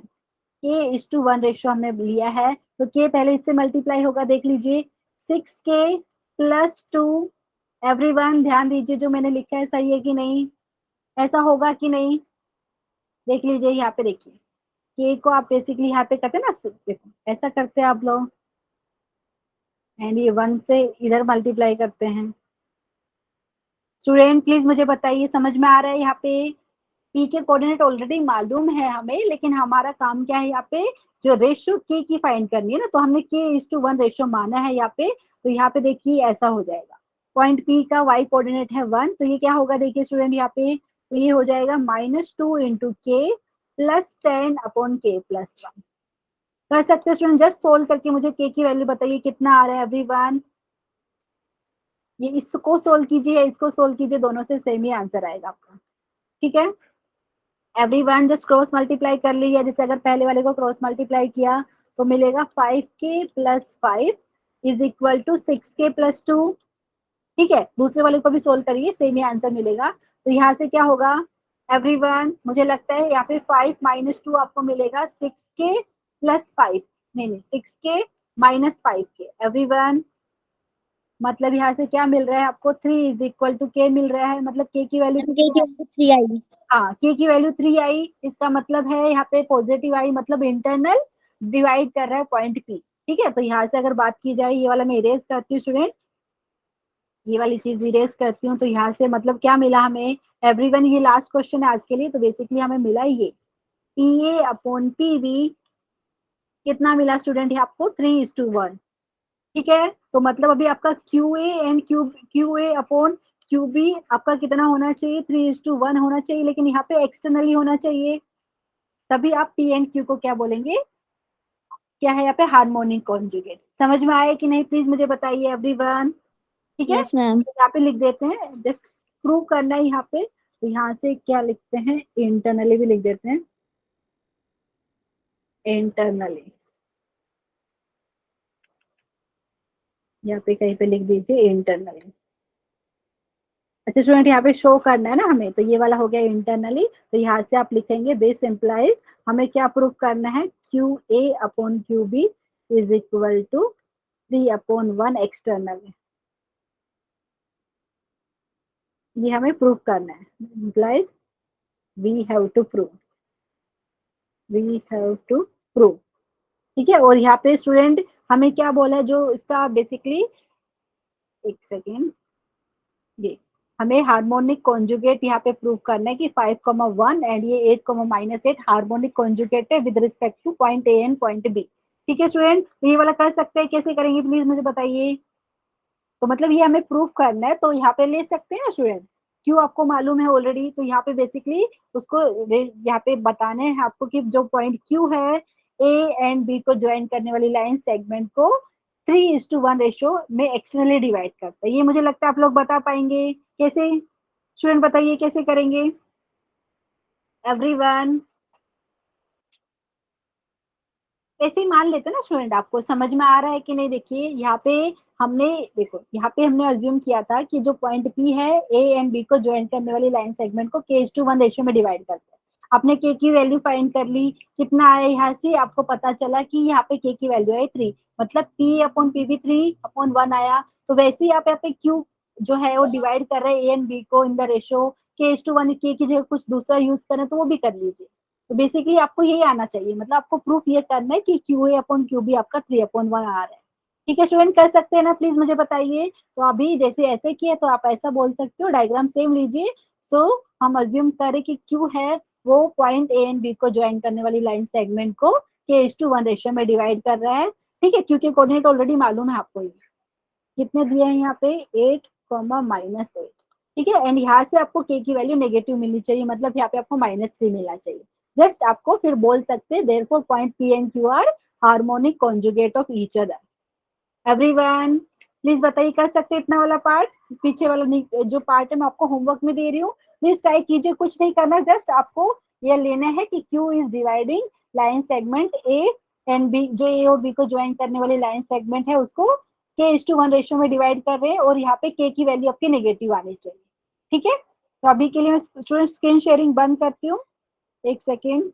k/1 रेशियो हमने लिया है, तो के पहले इससे मल्टीप्लाई होगा, देख लीजिए 6k+2। एवरीवन ध्यान दीजिए, जो मैंने लिखा है सही है कि नहीं, ऐसा होगा कि नहीं, देख लीजिए यहाँ पे, देखिए के को आप बेसिकली यहाँ पे करते हैं ना, देखो ऐसा करते हैं आप लोग, एंड ये 1 से इधर मल्टीप्लाई करते हैं। स्टूडेंट प्लीज मुझे बताइए समझ में आ रहा है? यहाँ पे पी के कोऑर्डिनेट ऑलरेडी मालूम है हमें, लेकिन हमारा काम क्या है यहाँ पे, जो रेशियो के की फाइंड करनी है ना, तो हमने k/1 रेशियो माना है यहाँ पे, तो यहाँ पे देखिए ऐसा हो जाएगा, पॉइंट पी का y कोऑर्डिनेट है 1, तो ये क्या होगा देखिए स्टूडेंट यहाँ पे, तो ये हो जाएगा -2 × k + 10/k+1। कर सकते स्टूडेंट, जस्ट सोल्व करके मुझे के की वैल्यू बताइए कितना आ रहा है एवरीवन। ये इसको सोल्व कीजिए, इसको सोल्व कीजिए, दोनों से सेम ही आंसर आएगा आपका। ठीक है, एवरीवन जस्ट क्रॉस मल्टीप्लाई कर लिया, जैसे अगर पहले वाले को क्रॉस मल्टीप्लाई किया तो मिलेगा 5k plus 5 is equal to 6k plus 2। ठीक है, दूसरे वाले को भी सोल्व करिए, सेम ही आंसर मिलेगा। तो यहाँ से क्या होगा एवरीवन, मुझे लगता है यहाँ पे 5 माइनस 2 आपको मिलेगा 6k प्लस 5, नहीं 6k माइनस 5k एवरीवन। मतलब यहाँ से क्या मिल रहा है आपको 3 इज इक्वल टू k मिल रहा है, मतलब k की वैल्यू के की वैल्यू 3 आई। हाँ k की वैल्यू 3 आई, इसका मतलब है यहाँ पे पॉजिटिव आई, मतलब इंटरनल डिवाइड कर रहा है पॉइंट p। ठीक है, तो यहाँ से अगर बात की जाए, ये वाला मैं इरेज करती हूँ स्टूडेंट, ये वाली चीज इरेज करती हूँ, तो यहाँ से मतलब क्या मिला हमें एवरीवन, ये लास्ट क्वेश्चन है आज के लिए, तो बेसिकली हमें मिला ये PA अपॉन PB कितना मिला स्टूडेंट, आपको 3:1। ठीक है, तो मतलब अभी आपका QA and QA upon QB आपका कितना होना चाहिए, 3:1 होना चाहिए, लेकिन यहाँ पे एक्सटर्नली होना चाहिए, तभी आप P एंड Q को क्या बोलेंगे, क्या है यहाँ पे हार्मोनिक कॉन्जुगेट। समझ में आया कि नहीं, प्लीज मुझे बताइए एवरीवन। ठीक है, यस मैम। तो यहाँ पे लिख देते हैं, जस्ट प्रूव करना है यहाँ पे, तो यहाँ से क्या लिखते हैं, इंटरनली भी लिख देते हैं, इंटरनली यहाँ पे कहीं पे लिख दीजिए इंटरनली। अच्छा स्टूडेंट, यहाँ पे शो करना है ना हमें, तो ये वाला हो गया इंटरनली, तो यहाँ से आप लिखेंगे दिस इम्प्लाइज, हमें क्या प्रूव करना है, QA upon QB is equal to 3/1 externally, ये हमें प्रूव करना है, implies we have to prove, we have to prove. ठीक है, और यहाँ पे स्टूडेंट हमें क्या बोला है, जो इसका बेसिकली, एक सेकेंड, ये हमें हार्मोनिक कॉन्जुगेट यहाँ पे प्रूव करना है कि 5,1 एंड ये 8,-8 हार्मोनिक कॉन्जुगेट है with respect two point A and point B। ठीक है स्टूडेंट, तो ये वाला कर सकते हैं, कैसे करेंगे प्लीज मुझे बताइए। तो मतलब ये हमें प्रूव करना है, तो यहाँ पे ले सकते हैं ना स्टूडेंट, क्यों आपको मालूम है ऑलरेडी, तो यहाँ पे बेसिकली उसको यहाँ पे बताने हैं आपको कि जो पॉइंट Q है A एंड B को ज्वाइन करने वाली लाइन सेगमेंट को 3:1 रेशियो में एक्सटर्नली डिवाइड करता है। ये मुझे लगता है आप लोग बता पाएंगे कैसे, स्टूडेंट बताइए कैसे करेंगे एवरीवन। ऐसे ही मान लेते ना स्टूडेंट, आपको समझ में आ रहा है कि नहीं। देखिए यहाँ पे हमने, देखो यहाँ पे हमने अज्यूम किया था कि जो पॉइंट P है A एंड B को ज्वाइन करने वाली लाइन सेगमेंट को k:1 रेशियो में डिवाइड करते हैं। आपने k की वैल्यू फाइंड कर ली, कितना आया यहाँ से आपको पता चला कि यहाँ पे k की वैल्यू है 3, मतलब P अपॉन PB 3/1 आया। तो वैसे ही आप यहाँ पे Q जो है वो डिवाइड कर रहे हैं A एंड B को in the ratio k:1, k की जगह कुछ दूसरा यूज करें तो वो भी कर लीजिए। तो बेसिकली आपको यही आना चाहिए, मतलब आपको प्रूफ ये करना है कि QA अपॉन QB आपका 3/1 आ रहा है। ठीक है स्टूडेंट, कर सकते हैं ना, प्लीज मुझे बताइए। तो अभी जैसे ऐसे किए तो आप ऐसा बोल सकते हो, डायग्राम सेम लीजिए। सो हम अज्यूम करें कि Q है वो पॉइंट A एंड B को ज्वाइन करने वाली लाइन सेगमेंट को k:1 रेशियो में डिवाइड कर रहा है। ठीक है, क्योंकि कोऑर्डिनेट ऑलरेडी मालूम है आपको, ये कितने दिए हैं यहाँ पे 8, -8। ठीक है, एंड यहाँ से आपको k की वैल्यू नेगेटिव मिलनी चाहिए, मतलब यहाँ पे आपको -3 मिलना चाहिए। जस्ट आपको फिर बोल सकते हैं therefore point P and Q are harmonic conjugate of each other. Everyone please बताइए, कर सकते हैं इतना वाला पार्ट, पीछे वाला जो पार्ट है मैं आपको होमवर्क में दे रही हूँ, प्लीज ट्राई कीजिए, कुछ नहीं करना, जस्ट आपको यह लेना है कि Q is dividing line segment A and B, जो A और B को ज्वाइन करने वाली लाइन सेगमेंट है उसको k:1 रेशियो में डिवाइड कर रहे हैं, और यहाँ पे k की वैल्यू आपकी नेगेटिव आनी चाहिए। ठीक है, तो अभी के लिए मैं स्टूडेंट स्क्रीन शेयरिंग बंद करती हूँ, एक सेकेंड।